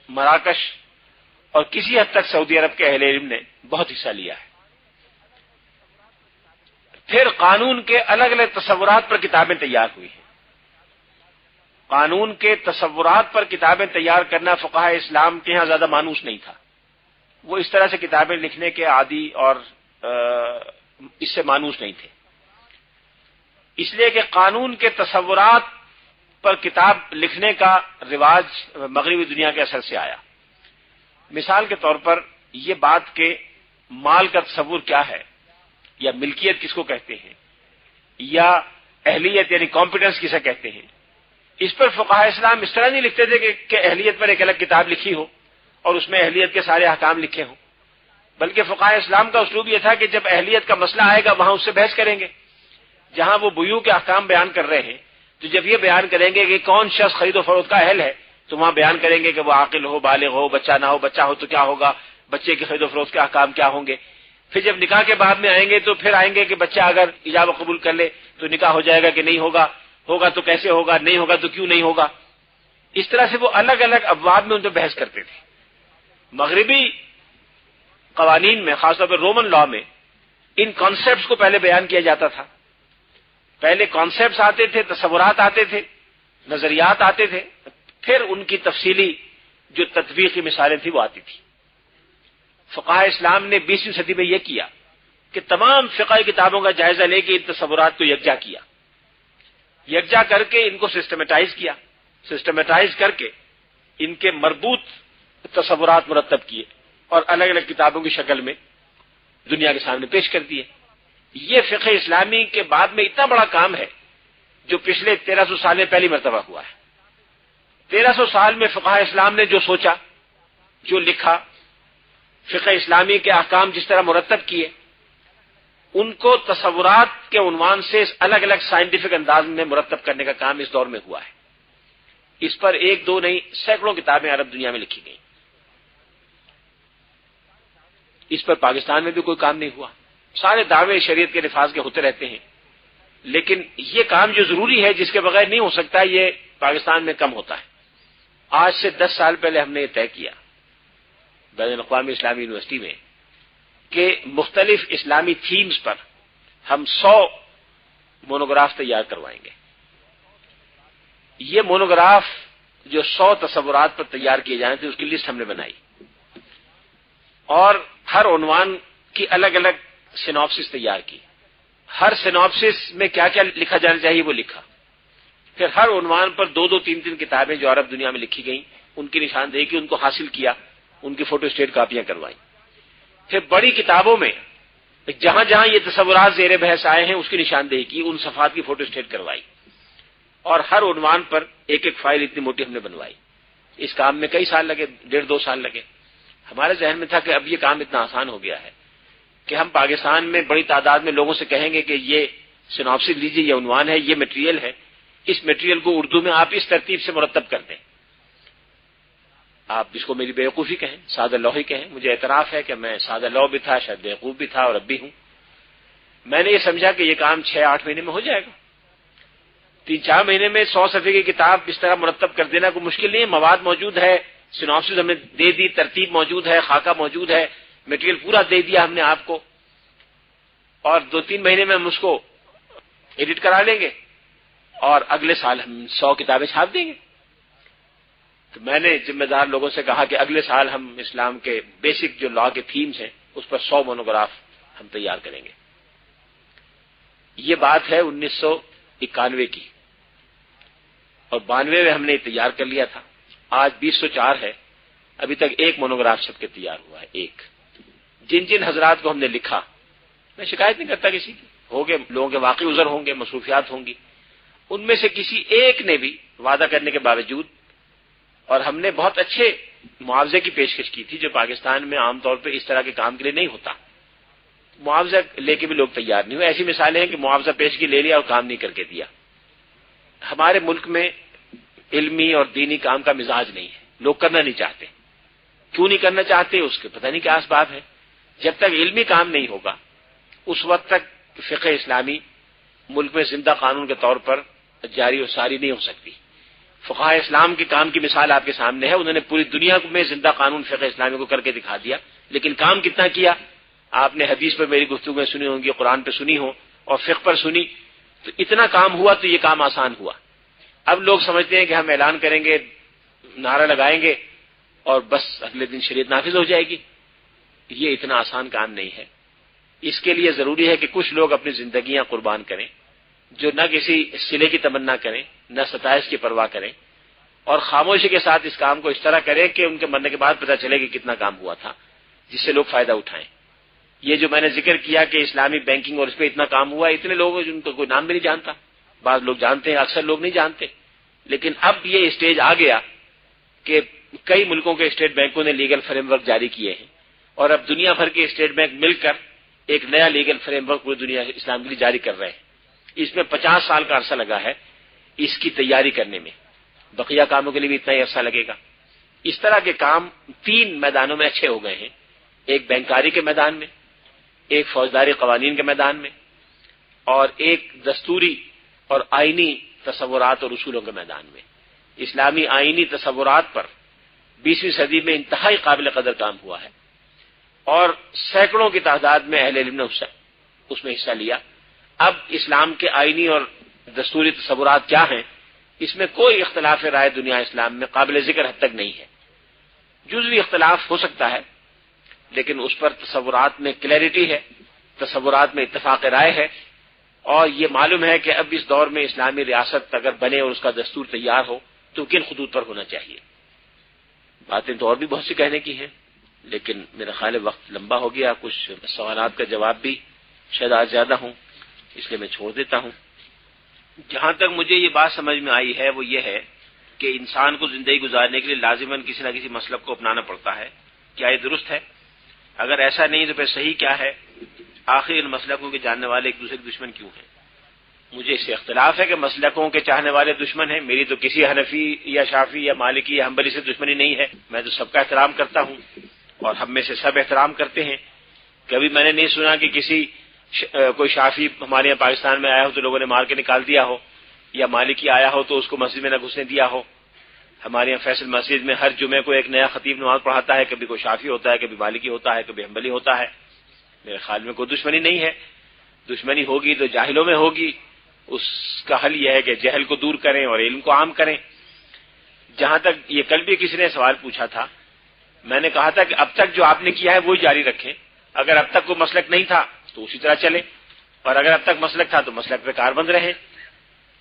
مراکش اور کسی حد تک سعودی عرب کے اہل علم نے بہت حصہ لیا ہے۔ پھر قانون کے الگ الگ تصورات پر کتابیں تیار ہوئی ہیں۔ قانون کے تصورات پر کتابیں تیار کرنا فقہاء اسلام کے ہاں زیادہ مانوس نہیں تھا، وہ اس طرح سے کتابیں لکھنے کے عادی اور اس سے مانوس نہیں تھے، اس لیے کہ قانون کے تصورات پر کتاب لکھنے کا رواج مغربی دنیا کے اثر سے آیا۔ مثال کے طور پر یہ بات کہ مال کا تصور کیا ہے یا ملکیت کس کو کہتے ہیں یا اہلیت یعنی کمپیٹنس کسے کہتے ہیں، اس پر فقہاء اسلام اس طرح نہیں لکھتے تھے کہ اہلیت پر ایک الگ کتاب لکھی ہو اور اس میں اہلیت کے سارے احکام لکھے ہوں، بلکہ فقہاء اسلام کا اسلوب یہ تھا کہ جب اہلیت کا مسئلہ آئے گا وہاں اس سے بحث کریں گے۔ جہاں وہ بیوع کے احکام بیان کر رہے ہیں تو جب یہ بیان کریں گے کہ کون شخص خرید و فروخت کا اہل ہے تو وہاں بیان کریں گے کہ وہ عاقل ہو، بالغ ہو، بچہ نہ ہو، بچہ ہو تو کیا ہوگا، بچے کی خرید و فروخت کے احکام کیا ہوں گے۔ پھر جب نکاح کے بعد میں آئیں گے تو پھر آئیں گے کہ بچہ اگر ایجاب و قبول کر لے تو نکاح ہو جائے گا کہ نہیں ہوگا، ہوگا تو کیسے ہوگا، نہیں ہوگا تو کیوں نہیں ہوگا۔ اس طرح سے وہ الگ الگ ابواب میں ان پہ بحث کرتے تھے۔ مغربی قوانین میں، خاص طور پر رومن لا میں، ان کانسیپٹس کو پہلے بیان کیا جاتا تھا۔ پہلے کانسیپٹس آتے تھے، تصورات آتے تھے، نظریات آتے تھے، پھر ان کی تفصیلی جو تطبیقی مثالیں تھیں وہ آتی تھی۔ فقہاء اسلام نے 20ویں صدی میں یہ کیا کہ تمام فقہ کتابوں کا جائزہ لے کے ان تصورات کو یکجا کیا، یکجا کر کے ان کو سسٹمیٹائز کیا، سسٹمیٹائز کر کے ان کے مربوط تصورات مرتب کیے اور الگ الگ کتابوں کی شکل میں دنیا کے سامنے پیش کر دیے۔ یہ فقہ اسلامی کے بعد میں اتنا بڑا کام ہے جو پچھلے 1300 سال میں پہلی مرتبہ ہوا ہے۔ 1300 سال میں فقہ اسلام نے جو سوچا، جو لکھا، فقہ اسلامی کے احکام جس طرح مرتب کیے، ان کو تصورات کے عنوان سے الگ الگ سائنٹیفک انداز میں مرتب کرنے کا کام اس دور میں ہوا ہے۔ اس پر ایک دو نہیں، سینکڑوں کتابیں عرب دنیا میں لکھی گئیں۔ اس پر پاکستان میں بھی کوئی کام نہیں ہوا۔ سارے دعوے شریعت کے نفاذ کے ہوتے رہتے ہیں، لیکن یہ کام جو ضروری ہے، جس کے بغیر نہیں ہو سکتا، یہ پاکستان میں کم ہوتا ہے۔ آج سے 10 سال پہلے ہم نے یہ طے کیا بین الاقوامی اسلامی یونیورسٹی میں کہ مختلف اسلامی تھیمز پر ہم 100 مونوگراف تیار کروائیں گے۔ یہ مونوگراف جو 100 تصورات پر تیار کیے جائیں تھے، اس کی لسٹ ہم نے بنائی اور ہر عنوان کی الگ الگ سینوپسس تیار کی۔ ہر سینوپسس میں کیا کیا لکھا جانا چاہیے وہ لکھا۔ پھر ہر عنوان پر 2 3 کتابیں جو عرب دنیا میں لکھی گئیں ان کی نشاندہی کی، ان کو حاصل کیا، ان کی فوٹو اسٹیٹ کاپیاں کروائی۔ پھر بڑی کتابوں میں جہاں جہاں یہ تصورات زیر بحث آئے ہیں اس کی نشاندہی کی، ان صفحات کی فوٹو اسٹیٹ کروائی، اور ہر عنوان پر ایک ایک فائل اتنی موٹی ہم نے بنوائی۔ اس کام میں کئی سال لگے، 1.5-2 سال لگے۔ ہمارے ذہن میں تھا کہ اب یہ کام اتنا آسان ہو گیا ہے کہ ہم پاکستان میں بڑی تعداد میں لوگوں سے کہیں گے کہ یہ سینوپسس لیجیے، یہ عنوان ہے، یہ مٹیریل ہے، اس مٹیریل کو اردو میں آپ اس ترتیب سے مرتب کر دیں۔ آپ جس کو میری بیوقوفی کہیں، سادہ لوحی کہیں، مجھے اعتراف ہے کہ میں سادہ لوح بھی تھا، شاید بیوقوف بھی تھا اور اب بھی ہوں۔ میں نے یہ سمجھا کہ یہ کام 6-8 مہینے میں ہو جائے گا۔ 3-4 مہینے میں 100 صفحے کی کتاب اس طرح مرتب کر دینا کوئی مشکل نہیں ہے۔ مواد موجود ہے، سینوپسس ہم نے دے دی، ترتیب موجود ہے، خاکہ موجود ہے، مٹیریل پورا دے دیا ہم نے آپ کو، اور 2-3 مہینے میں ہم اس کو ایڈٹ کرا لیں گے اور اگلے سال ہم 100 کتابیں چھاپ دیں گے۔ تو میں نے ذمہ دار لوگوں سے کہا کہ اگلے سال ہم اسلام کے بیسک جو لا کے تھیمز ہیں اس پر 100 مونوگراف ہم تیار کریں گے۔ یہ بات ہے 1991 کی، اور 92 میں ہم نے تیار کر لیا تھا۔ آج 2004 ہے، ابھی تک ایک مونوگراف چھپ کے تیار ہوا ہے، ایک۔ جن جن حضرات کو ہم نے لکھا، میں شکایت نہیں کرتا کسی کی، ہوگے لوگوں کے واقعی عذر ہوں گے، مصروفیات ہوں گی، ان میں سے کسی ایک نے بھی وعدہ کرنے کے باوجود، اور ہم نے بہت اچھے معاوضے کی پیشکش کی تھی جو پاکستان میں عام طور پہ اس طرح کے کام کے لیے نہیں ہوتا، معاوضہ لے کے بھی لوگ تیار نہیں ہوئے۔ ایسی مثالیں ہیں کہ معاوضہ پیش کی، لے لیا اور کام نہیں کر کے دیا۔ ہمارے ملک میں علمی اور دینی کام کا مزاج نہیں ہے، لوگ کرنا نہیں چاہتے۔ کیوں نہیں کرنا چاہتے اس کے پتہ نہیں کیا اسباب ہے۔ جب تک علمی کام نہیں ہوگا اس وقت تک فقہ اسلامی ملک میں زندہ قانون کے طور پر جاری و ساری نہیں ہو سکتی۔ فقہ اسلام کے کام کی مثال آپ کے سامنے ہے، انہوں نے پوری دنیا میں زندہ قانون فقہ اسلامی کو کر کے دکھا دیا، لیکن کام کتنا کیا؟ آپ نے حدیث پر میری گفتگویں سنی ہوں گی، قرآن پہ سنی ہو اور فقہ پر سنی، تو اتنا کام ہوا تو یہ کام آسان ہوا۔ اب لوگ سمجھتے ہیں کہ ہم اعلان کریں گے، نعرہ لگائیں گے اور بس اگلے دن شریعت نافذ ہو جائے گی۔ یہ اتنا آسان کام نہیں ہے۔ اس کے لیے ضروری ہے کہ کچھ لوگ اپنی زندگیاں قربان کریں، جو نہ کسی صلے کی تمنا کریں، نہ ستائش کی پرواہ کریں، اور خاموشی کے ساتھ اس کام کو اس طرح کریں کہ ان کے مرنے کے بعد پتہ چلے کہ کتنا کام ہوا تھا، جس سے لوگ فائدہ اٹھائیں۔ یہ جو میں نے ذکر کیا کہ اسلامی بینکنگ اور اس پہ اتنا کام ہوا، اتنے لوگ جن کا کوئی نام بھی نہیں جانتا، بعض لوگ جانتے ہیں، اکثر لوگ نہیں جانتے، لیکن اب یہ اسٹیج آ گیا کہ کئی ملکوں کے اسٹیٹ بینکوں نے لیگل فریم ورک جاری کیے ہیں، اور اب دنیا بھر کے اسٹیٹ بینک مل کر ایک نیا لیگل فریم ورک پوری دنیا اسلام کے لیے جاری کر رہے ہیں۔ اس میں 50 سال کا عرصہ لگا ہے اس کی تیاری کرنے میں، بقیہ کاموں کے لیے بھی اتنا ہی عرصہ لگے گا۔ اس طرح کے کام 3 میدانوں میں اچھے ہو گئے ہیں، ایک بینکاری کے میدان میں، ایک فوجداری قوانین کے میدان میں، اور ایک دستوری اور آئینی تصورات اور اصولوں کے میدان میں۔ اسلامی آئینی تصورات پر 20ویں صدی میں انتہائی قابل قدر کام ہوا ہے، اور سینکڑوں کی تعداد میں اہل علم نے اس میں حصہ لیا۔ اب اسلام کے آئینی اور دستوری تصورات کیا ہیں، اس میں کوئی اختلاف رائے دنیا اسلام میں قابل ذکر حد تک نہیں ہے۔ جزوی اختلاف ہو سکتا ہے، لیکن اس پر تصورات میں کلیئرٹی ہے، تصورات میں اتفاق رائے ہے، اور یہ معلوم ہے کہ اب اس دور میں اسلامی ریاست اگر بنے اور اس کا دستور تیار ہو تو کن خطوط پر ہونا چاہیے۔ باتیں تو اور بھی بہت سی کہنے کی ہیں، لیکن میرا خیال ہے وقت لمبا ہو گیا، کچھ سوالات کا جواب بھی شاید آج زیادہ ہوں، اس لیے میں چھوڑ دیتا ہوں۔ جہاں تک مجھے یہ بات سمجھ میں آئی ہے وہ یہ ہے کہ انسان کو زندگی گزارنے کے لیے لازماً کسی نہ کسی مسلک کو اپنانا پڑتا ہے۔ کیا یہ درست ہے؟ اگر ایسا نہیں تو پھر صحیح کیا ہے؟ آخر ان مسلکوں کے جاننے والے ایک دوسرے کے دشمن کیوں ہیں؟ مجھے اس سے اختلاف ہے کہ مسلکوں کے چاہنے والے دشمن ہیں، میری تو کسی حنفی یا شافی یا مالکی یا حنبلی سے دشمنی نہیں ہے، میں تو سب کا احترام کرتا ہوں اور ہم میں سے سب احترام کرتے ہیں۔ کبھی میں نے نہیں سنا کہ کوئی شافی ہمارے یہاں پاکستان میں آیا ہو تو لوگوں نے مار کے نکال دیا ہو، یا مالکی آیا ہو تو اس کو مسجد میں نہ گھسنے دیا ہو۔ ہمارے یہاں فیصل مسجد میں ہر جمعے کو ایک نیا خطیب نماز پڑھاتا ہے، کبھی کوئی شافی ہوتا ہے، کبھی مالکی ہوتا ہے، کبھی حنبلی ہوتا ہے۔ میرے خیال میں کوئی دشمنی نہیں ہے، دشمنی ہوگی تو جاہلوں میں ہوگی۔ اس کا حل یہ ہے کہ جہل کو دور کریں اور علم کو عام کریں۔ جہاں تک یہ کل بھی کسی نے سوال پوچھا تھا، میں نے کہا تھا کہ اب تک جو آپ نے کیا ہے وہی جاری رکھیں، اگر اب تک کوئی مسلک نہیں تھا تو اسی طرح چلیں، اور اگر اب تک مسلک تھا تو مسلک پہ کاربند رہیں،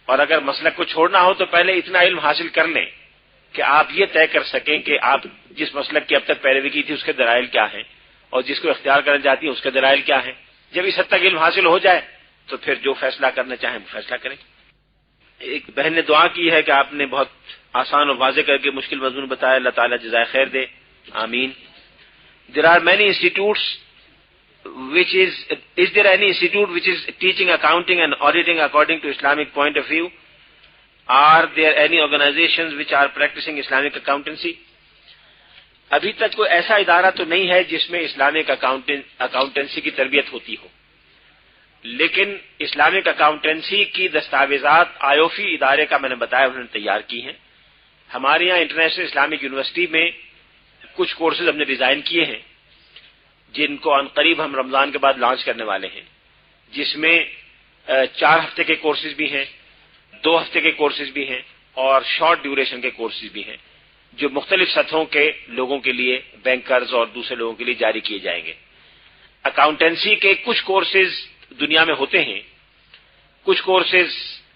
اور اگر مسلک کو چھوڑنا ہو تو پہلے اتنا علم حاصل کر لیں کہ آپ یہ طے کر سکیں کہ آپ جس مسلک کی اب تک پیروی کی تھی اس کے دلائل کیا ہیں، اور جس کو اختیار کرنا چاہتی ہیں اس کے دلائل کیا ہیں۔ جب اس حد تک علم حاصل ہو جائے تو پھر جو فیصلہ کرنا چاہیں وہ فیصلہ کریں۔ ایک بہن نے دعا کی ہے کہ آپ نے بہت آسان اور واضح کر کے مشکل مضمون بتایا، اللہ تعالیٰ جزائے خیر دے، آمین۔ There are many institutes is there any institute which is teaching accounting and auditing according to Islamic point of view? Are there any organizations which are practicing Islamic accountancy? ابھی تک کوئی ایسا ادارہ تو نہیں ہے جس میں اسلامک اکاؤنٹنسی کی تربیت ہوتی ہو، لیکن اسلامک اکاؤنٹنسی کی دستاویزات آیوفی ادارے کا میں نے بتایا انہوں نے تیار کی ہیں۔ ہمارے یہاں انٹرنیشنل اسلامک یونیورسٹی میں کچھ کورسز ہم نے ڈیزائن کیے ہیں جن کو عنقریب ہم رمضان کے بعد لانچ کرنے والے ہیں، جس میں 4 ہفتے کے کورسز بھی ہیں، 2 ہفتے کے کورسز بھی ہیں اور شارٹ ڈیوریشن کے کورسز بھی ہیں، جو مختلف سطحوں کے لوگوں کے لیے، بینکرز اور دوسرے لوگوں کے لیے جاری کیے جائیں گے۔ اکاؤنٹنسی کے کچھ کورسز دنیا میں ہوتے ہیں، کچھ کورسز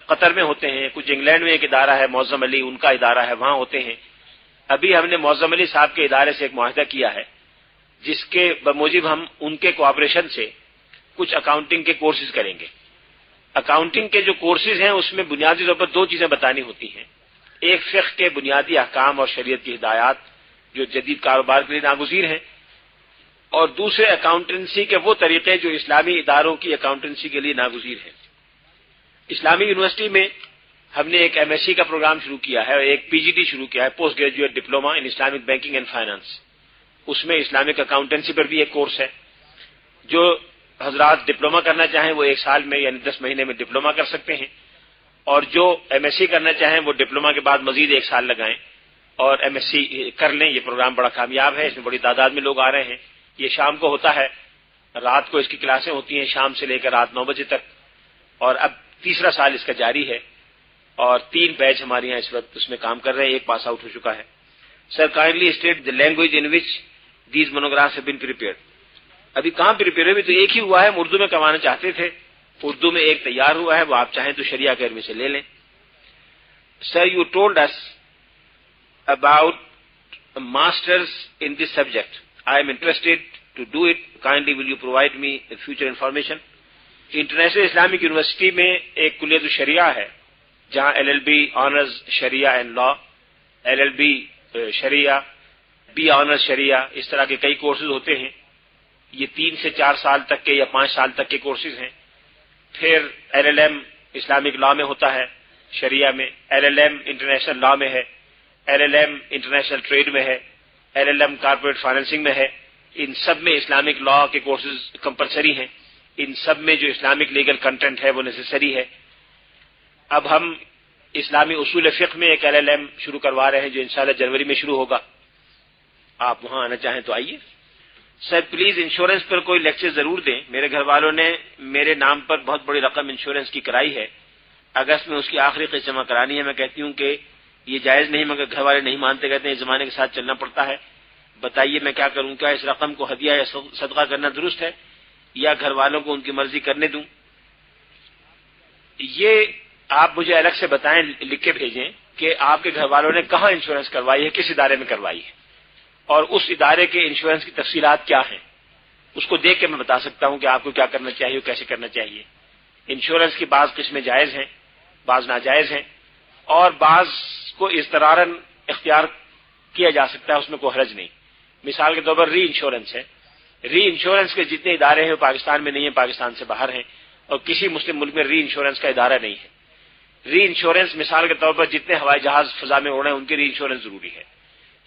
قطر میں ہوتے ہیں، کچھ انگلینڈ میں ایک ادارہ ہے معظم علی، ان کا ادارہ ہے، وہاں ہوتے ہیں۔ ابھی ہم نے معظم علی صاحب کے ادارے سے ایک معاہدہ کیا ہے جس کے بموجب ہم ان کے کوآپریشن سے کچھ اکاؤنٹنگ کے کورسز کریں گے۔ اکاؤنٹنگ کے جو کورسز ہیں اس میں بنیادی طور پر 2 چیزیں بتانی ہوتی ہیں، ایک فقہ کے بنیادی احکام اور شریعت کی ہدایات جو جدید کاروبار کے لیے ناگزیر ہیں، اور دوسرے اکاؤنٹنسی کے وہ طریقے جو اسلامی اداروں کی اکاؤنٹنسی کے لیے ناگزیر ہیں۔ اسلامی یونیورسٹی میں ہم نے ایک MSc کا پروگرام شروع کیا ہے اور ایک PGD شروع کیا ہے، post graduate diploma in Islamic banking and finance. اس میں اسلامک اکاؤنٹنسی پر بھی ایک کورس ہے۔ جو حضرات ڈپلوما کرنا چاہیں وہ 1 سال میں یعنی 10 مہینے میں ڈپلوما کر سکتے ہیں، اور جو MSc کرنا چاہیں وہ ڈپلوما کے بعد مزید 1 سال لگائیں اور MSc کر لیں۔ یہ پروگرام بڑا کامیاب ہے، اس میں بڑی تعداد میں لوگ آ رہے ہیں۔ یہ شام کو ہوتا ہے، رات کو اس کی کلاسیں ہوتی ہیں شام سے لے کر رات 9 بجے تک، اور اب 3را سال اس کا جاری ہے، اور 3 بیچ ہمارے یہاں اس وقت اس میں کام کر رہے ہیں، 1 پاس آؤٹ ہو چکا ہے۔ Sir kindly state the language in which these monographs have been prepared. ابھی کہاں پریپیئر ہوئی؟ تو ایک ہی ہوا ہے، ہم اردو میں کروانا چاہتے تھے، اردو میں ایک تیار ہوا ہے، وہ آپ چاہیں تو شریعہ اکیڈمی سے لے لیں۔ Sir you told us about masters in this subject, I am interested to do it, kindly will you provide me future information. International Islamic University میں ایک کلیت الشریعہ ہے جہاں LLB آنرز شریعہ اینڈ لا، LLB شریعہ، B آنرز شریعہ، اس طرح کے کئی کورسز ہوتے ہیں۔ یہ 3 سے 4 سال تک کے یا 5 سال تک کے کورسز ہیں۔ پھر LLM اسلامک لا میں ہوتا ہے شریعہ میں، LLM انٹرنیشنل لا میں ہے، LLM انٹرنیشنل ٹریڈ میں ہے، LLM کارپوریٹ فائنینسنگ میں ہے۔ ان سب میں اسلامک لا کے کورسز کمپلسری ہیں، ان سب میں جو اسلامک لیگل کنٹینٹ ہے وہ نیسیسری ہے۔ اب ہم اسلامی اصول فقہ میں ایک LLM شروع کروا رہے ہیں جو انشاءاللہ جنوری میں شروع ہوگا، آپ وہاں آنا چاہیں تو آئیے۔ سر پلیز انشورنس پر کوئی لیکچر ضرور دیں، میرے گھر والوں نے میرے نام پر بہت بڑی رقم انشورنس کی کرائی ہے، اگست میں اس کی آخری قسط جمع کرانی ہے۔ میں کہتی ہوں کہ یہ جائز نہیں، مگر گھر والے نہیں مانتے، کہتے ہیں زمانے کے ساتھ چلنا پڑتا ہے، بتائیے میں کیا کروں؟ کیا اس رقم کو ہدیہ یا صدقہ کرنا درست ہے یا گھر والوں کو ان کی مرضی کرنے دوں؟ یہ آپ مجھے الگ سے بتائیں، لکھ کے بھیجیں کہ آپ کے گھر والوں نے کہاں انشورنس کروائی ہے، کس ادارے میں کروائی ہے، اور اس ادارے کے انشورنس کی تفصیلات کیا ہیں، اس کو دیکھ کے میں بتا سکتا ہوں کہ آپ کو کیا کرنا چاہیے اور کیسے کرنا چاہیے۔ انشورنس کی بعض قسمیں جائز ہیں، بعض ناجائز ہیں، اور بعض کو اضطراراً اختیار کیا جا سکتا ہے، اس میں کوئی حرج نہیں۔ مثال کے طور پر ری انشورنس ہے، ری انشورنس کے جتنے ادارے ہیں وہ پاکستان میں نہیں ہیں، پاکستان سے باہر ہیں، اور کسی مسلم ملک میں ری انشورنس کا ادارہ نہیں ہے۔ ری انشورنس مثال کے طور پر جتنے ہوائی جہاز فضا میں اڑے ہیں ان کی ری انشورنس ضروری ہے۔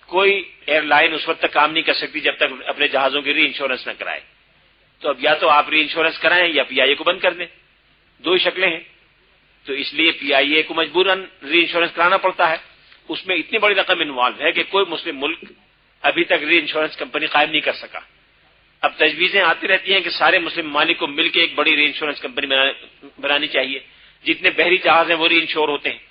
کوئی ایئر لائن اس وقت تک کام نہیں کر سکتی جب تک اپنے جہازوں کی ری انشورنس نہ کرائے۔ تو اب یا تو آپ ری انشورنس کرائیں یا پی آئی اے کو بند کر دیں، دو ہی شکلیں ہیں۔ تو اس لیے پی آئی اے کو مجبوراً ری انشورنس کرانا پڑتا ہے، اس میں اتنی بڑی رقم انوالو ہے کہ کوئی مسلم ملک ابھی تک ری انشورنس کمپنی قائم نہیں کر سکا۔ اب تجویزیں آتی رہتی ہیں کہ سارے مسلم ممالک کو مل کے ایک بڑی ری انشورنس کمپنی بنانی چاہیے، جتنے بحری جہاز ہیں وہ ری انشور ہوتے ہیں۔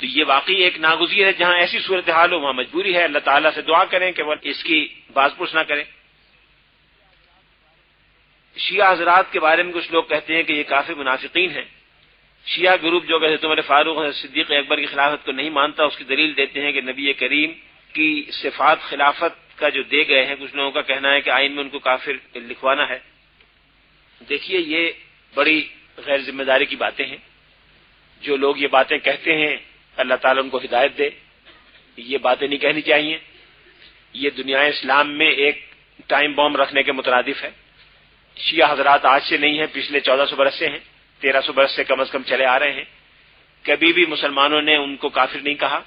تو یہ واقعی ایک ناگزیر ہے، جہاں ایسی صورتحال ہو وہاں مجبوری ہے۔ اللہ تعالیٰ سے دعا کریں کہ وہ اس کی باز پرس نہ کریں۔ شیعہ حضرات کے بارے میں کچھ لوگ کہتے ہیں کہ یہ کافی منافقین ہیں۔ شیعہ گروپ جو کہ عمر فاروق اور صدیق اکبر کی خلافت کو نہیں مانتا، اس کی دلیل دیتے ہیں کہ نبی کریم کی صفات خلافت کا جو دے گئے ہیں، کچھ لوگوں کا کہنا ہے کہ آئین میں ان کو کافر لکھوانا ہے۔ دیکھیے یہ بڑی غیر ذمہ داری کی باتیں ہیں۔ جو لوگ یہ باتیں کہتے ہیں اللہ تعالیٰ ان کو ہدایت دے، یہ باتیں نہیں کہنی چاہیے۔ یہ دنیا اسلام میں ایک ٹائم بم رکھنے کے مترادف ہے۔ شیعہ حضرات آج سے نہیں ہیں، پچھلے 1400 برس سے ہیں، 1300 برس سے کم از کم چلے آ رہے ہیں۔ کبھی بھی مسلمانوں نے ان کو کافر نہیں کہا۔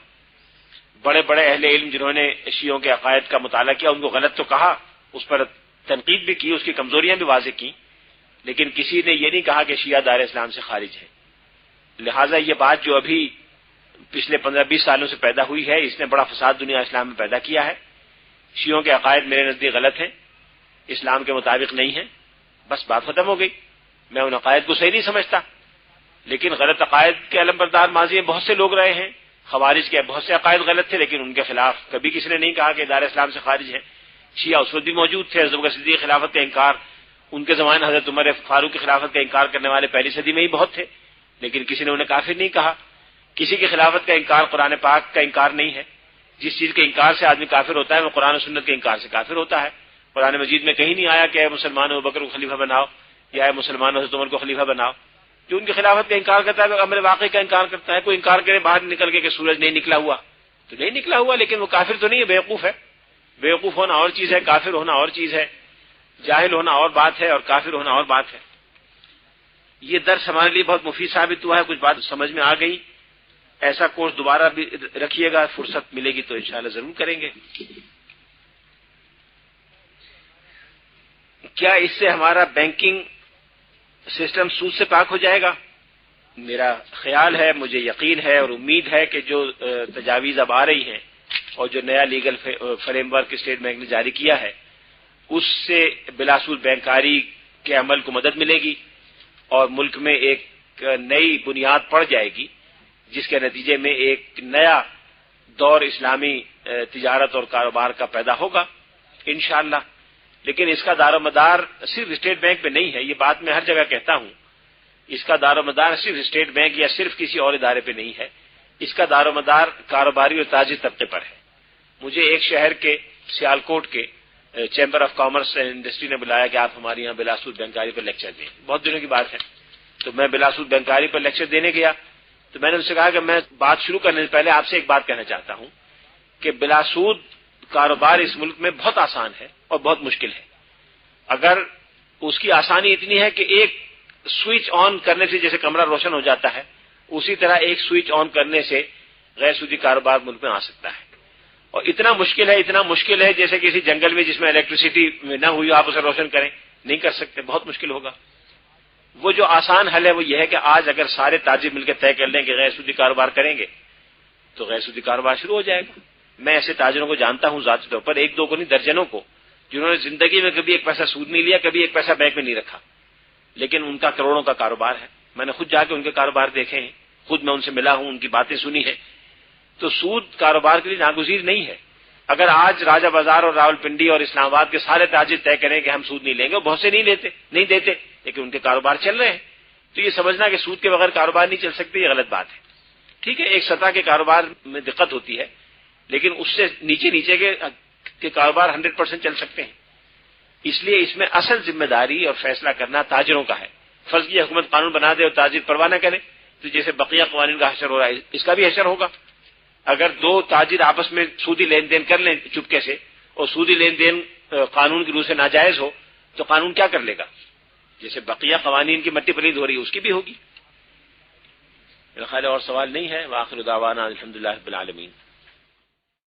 بڑے بڑے اہل علم جنہوں نے شیعوں کے عقائد کا مطالعہ کیا ان کو غلط تو کہا، اس پر تنقید بھی کی، اس کی کمزوریاں بھی واضح کی، لیکن کسی نے یہ نہیں کہا کہ شیعہ دائرہ اسلام سے خارج ہے۔ لہٰذا یہ بات جو ابھی پچھلے 15-20 سالوں سے پیدا ہوئی ہے، اس نے بڑا فساد دنیا اسلام میں پیدا کیا ہے۔ شیعوں کے عقائد میرے نزدیک غلط ہیں، اسلام کے مطابق نہیں ہیں، بس بات ختم ہو گئی۔ میں ان عقائد کو صحیح نہیں سمجھتا، لیکن غلط عقائد کے علمبردار ماضی میں بہت سے لوگ رہے ہیں۔ خوارج کے بہت سے عقائد غلط تھے، لیکن ان کے خلاف کبھی کسی نے نہیں کہا کہ دائرہ اسلام سے خارج ہیں۔ شیعہ اس وقت بھی موجود تھے، حضرت ابوبکر صدیق خلافت کا انکار، ان کے زمانے حضرت عمر فاروق کی خلافت کا انکار کرنے والے پہلی صدی میں ہی بہت تھے، لیکن کسی نے انہیں کافر نہیں کہا۔ کسی کی خلافت کا انکار قرآن پاک کا انکار نہیں ہے۔ جس چیز کے انکار سے آدمی کافر ہوتا ہے وہ قرآن و سنت کے انکار سے کافر ہوتا ہے۔ قرآن مجید میں کہیں نہیں آیا کہ اے مسلمانوں ابوبکر کو خلیفہ بناؤ یا اے مسلمانوں حضرت عمر کو خلیفہ بناؤ۔ جو ان کی خلافت کا انکار کرتا ہے وہ امر واقعی کا انکار کرتا ہے۔ کوئی انکار کرے باہر نکل کے کہ سورج نہیں نکلا ہوا تو نہیں نکلا ہوا، لیکن وہ کافر تو نہیں ہے، بیوقوف ہے۔ بیوقوف ہونا اور چیز ہے، کافر ہونا اور چیز ہے، جاہل ہونا اور بات ہے اور کافر ہونا اور بات ہے۔ یہ درس ہمارے لیے بہت مفید ثابت ہوا ہے، کچھ بات سمجھ میں آ گئی۔ ایسا کورس دوبارہ بھی رکھیے گا، فرصت ملے گی تو انشاءاللہ ضرور کریں گے۔ کیا اس سے ہمارا بینکنگ سسٹم سود سے پاک ہو جائے گا؟ میرا خیال ہے، مجھے یقین ہے اور امید ہے کہ جو تجاویز اب آ رہی ہیں اور جو نیا legal frame work state bank نے جاری کیا ہے، اس سے بلا سود بینکاری کے عمل کو مدد ملے گی اور ملک میں ایک نئی بنیاد پڑ جائے گی، جس کے نتیجے میں ایک نیا دور اسلامی تجارت اور کاروبار کا پیدا ہوگا انشاءاللہ۔ لیکن اس کا دار و مدار صرف اسٹیٹ بینک پہ نہیں ہے، یہ بات میں ہر جگہ کہتا ہوں۔ اس کا دار و مدار صرف اسٹیٹ بینک یا صرف کسی اور ادارے پہ نہیں ہے، اس کا دار و مدار کاروباری اور تاجر طبقے پر ہے۔ مجھے ایک شہر کے سیالکوٹ کے chamber of commerce and industry نے بلایا کہ آپ ہمارے یہاں بلا سود بینکاری پر لیکچر دیں، بہت دنوں کی بات ہے۔ تو میں بلا سود بینکاری پر لیکچر دینے گیا تو میں نے ان سے کہا کہ میں بات شروع کرنے سے پہلے آپ سے ایک بات کہنا چاہتا ہوں کہ بلا سود کاروبار اس ملک میں بہت آسان ہے اور بہت مشکل ہے۔ اگر اس کی آسانی اتنی ہے کہ ایک سوئچ آن کرنے سے جیسے کمرہ روشن ہو جاتا ہے، اسی طرح ایک سوئچ آن کرنے سے غیر سودی کاروبار ملک میں آ سکتا ہے۔ اور اتنا مشکل ہے جیسے کسی جنگل میں جس میں الیکٹریسٹی نہ ہوئی آپ اسے روشن کریں، نہیں کر سکتے، بہت مشکل ہوگا۔ وہ جو آسان حل ہے وہ یہ ہے کہ آج اگر سارے تاجر مل کے طے کر لیں کہ غیر سودی کاروبار کریں گے تو غیر سودی کاروبار شروع ہو جائے گا۔ میں ایسے تاجروں کو جانتا ہوں ذاتی طور پر، ایک دو کو نہیں درجنوں کو، جنہوں نے زندگی میں کبھی ایک پیسہ سود نہیں لیا، کبھی ایک پیسہ بینک میں نہیں رکھا، لیکن ان کا کروڑوں کا کاروبار ہے۔ میں نے خود جا کے ان کے کاروبار دیکھے ہیں، خود میں ان سے ملا ہوں، ان کی باتیں سنی ہیں۔ تو سود کاروبار کے لیے ناگزیر نہیں ہے۔ اگر آج راجہ بازار اور راولپنڈی اور اسلام آباد کے سارے تاجر طے کریں کہ ہم سود نہیں لیں گے، بہت سے نہیں دیتے لیکن ان کے کاروبار چل رہے ہیں، تو یہ سمجھنا کہ سود کے بغیر کاروبار نہیں چل سکتے، یہ غلط بات ہے۔ ٹھیک ہے، ایک سطح کے کاروبار میں دقت ہوتی ہے، لیکن اس سے نیچے کے کہ کاروبار 100% چل سکتے ہیں. اس لیے اس میں اصل ذمہ داری اور فیصلہ کرنا تاجروں کا ہے. فرض کی حکومت قانون بنا دے اور تاجر پرواہ نہ کرے تو جیسے بقیہ قوانین کا حشر ہو رہا ہے اس کا بھی حشر ہوگا. اگر دو تاجر آپس میں سودی لین دین کر لیں چپکے سے اور سودی لین دین قانون کی روح سے ناجائز ہو تو قانون کیا کر لے گا؟ جیسے بقیہ قوانین کی مٹی پلید ہو رہی ہے اس کی بھی ہوگی. میرا خیال اور سوال نہیں ہے. وآخر دعوانا الحمدللہ رب العالمین.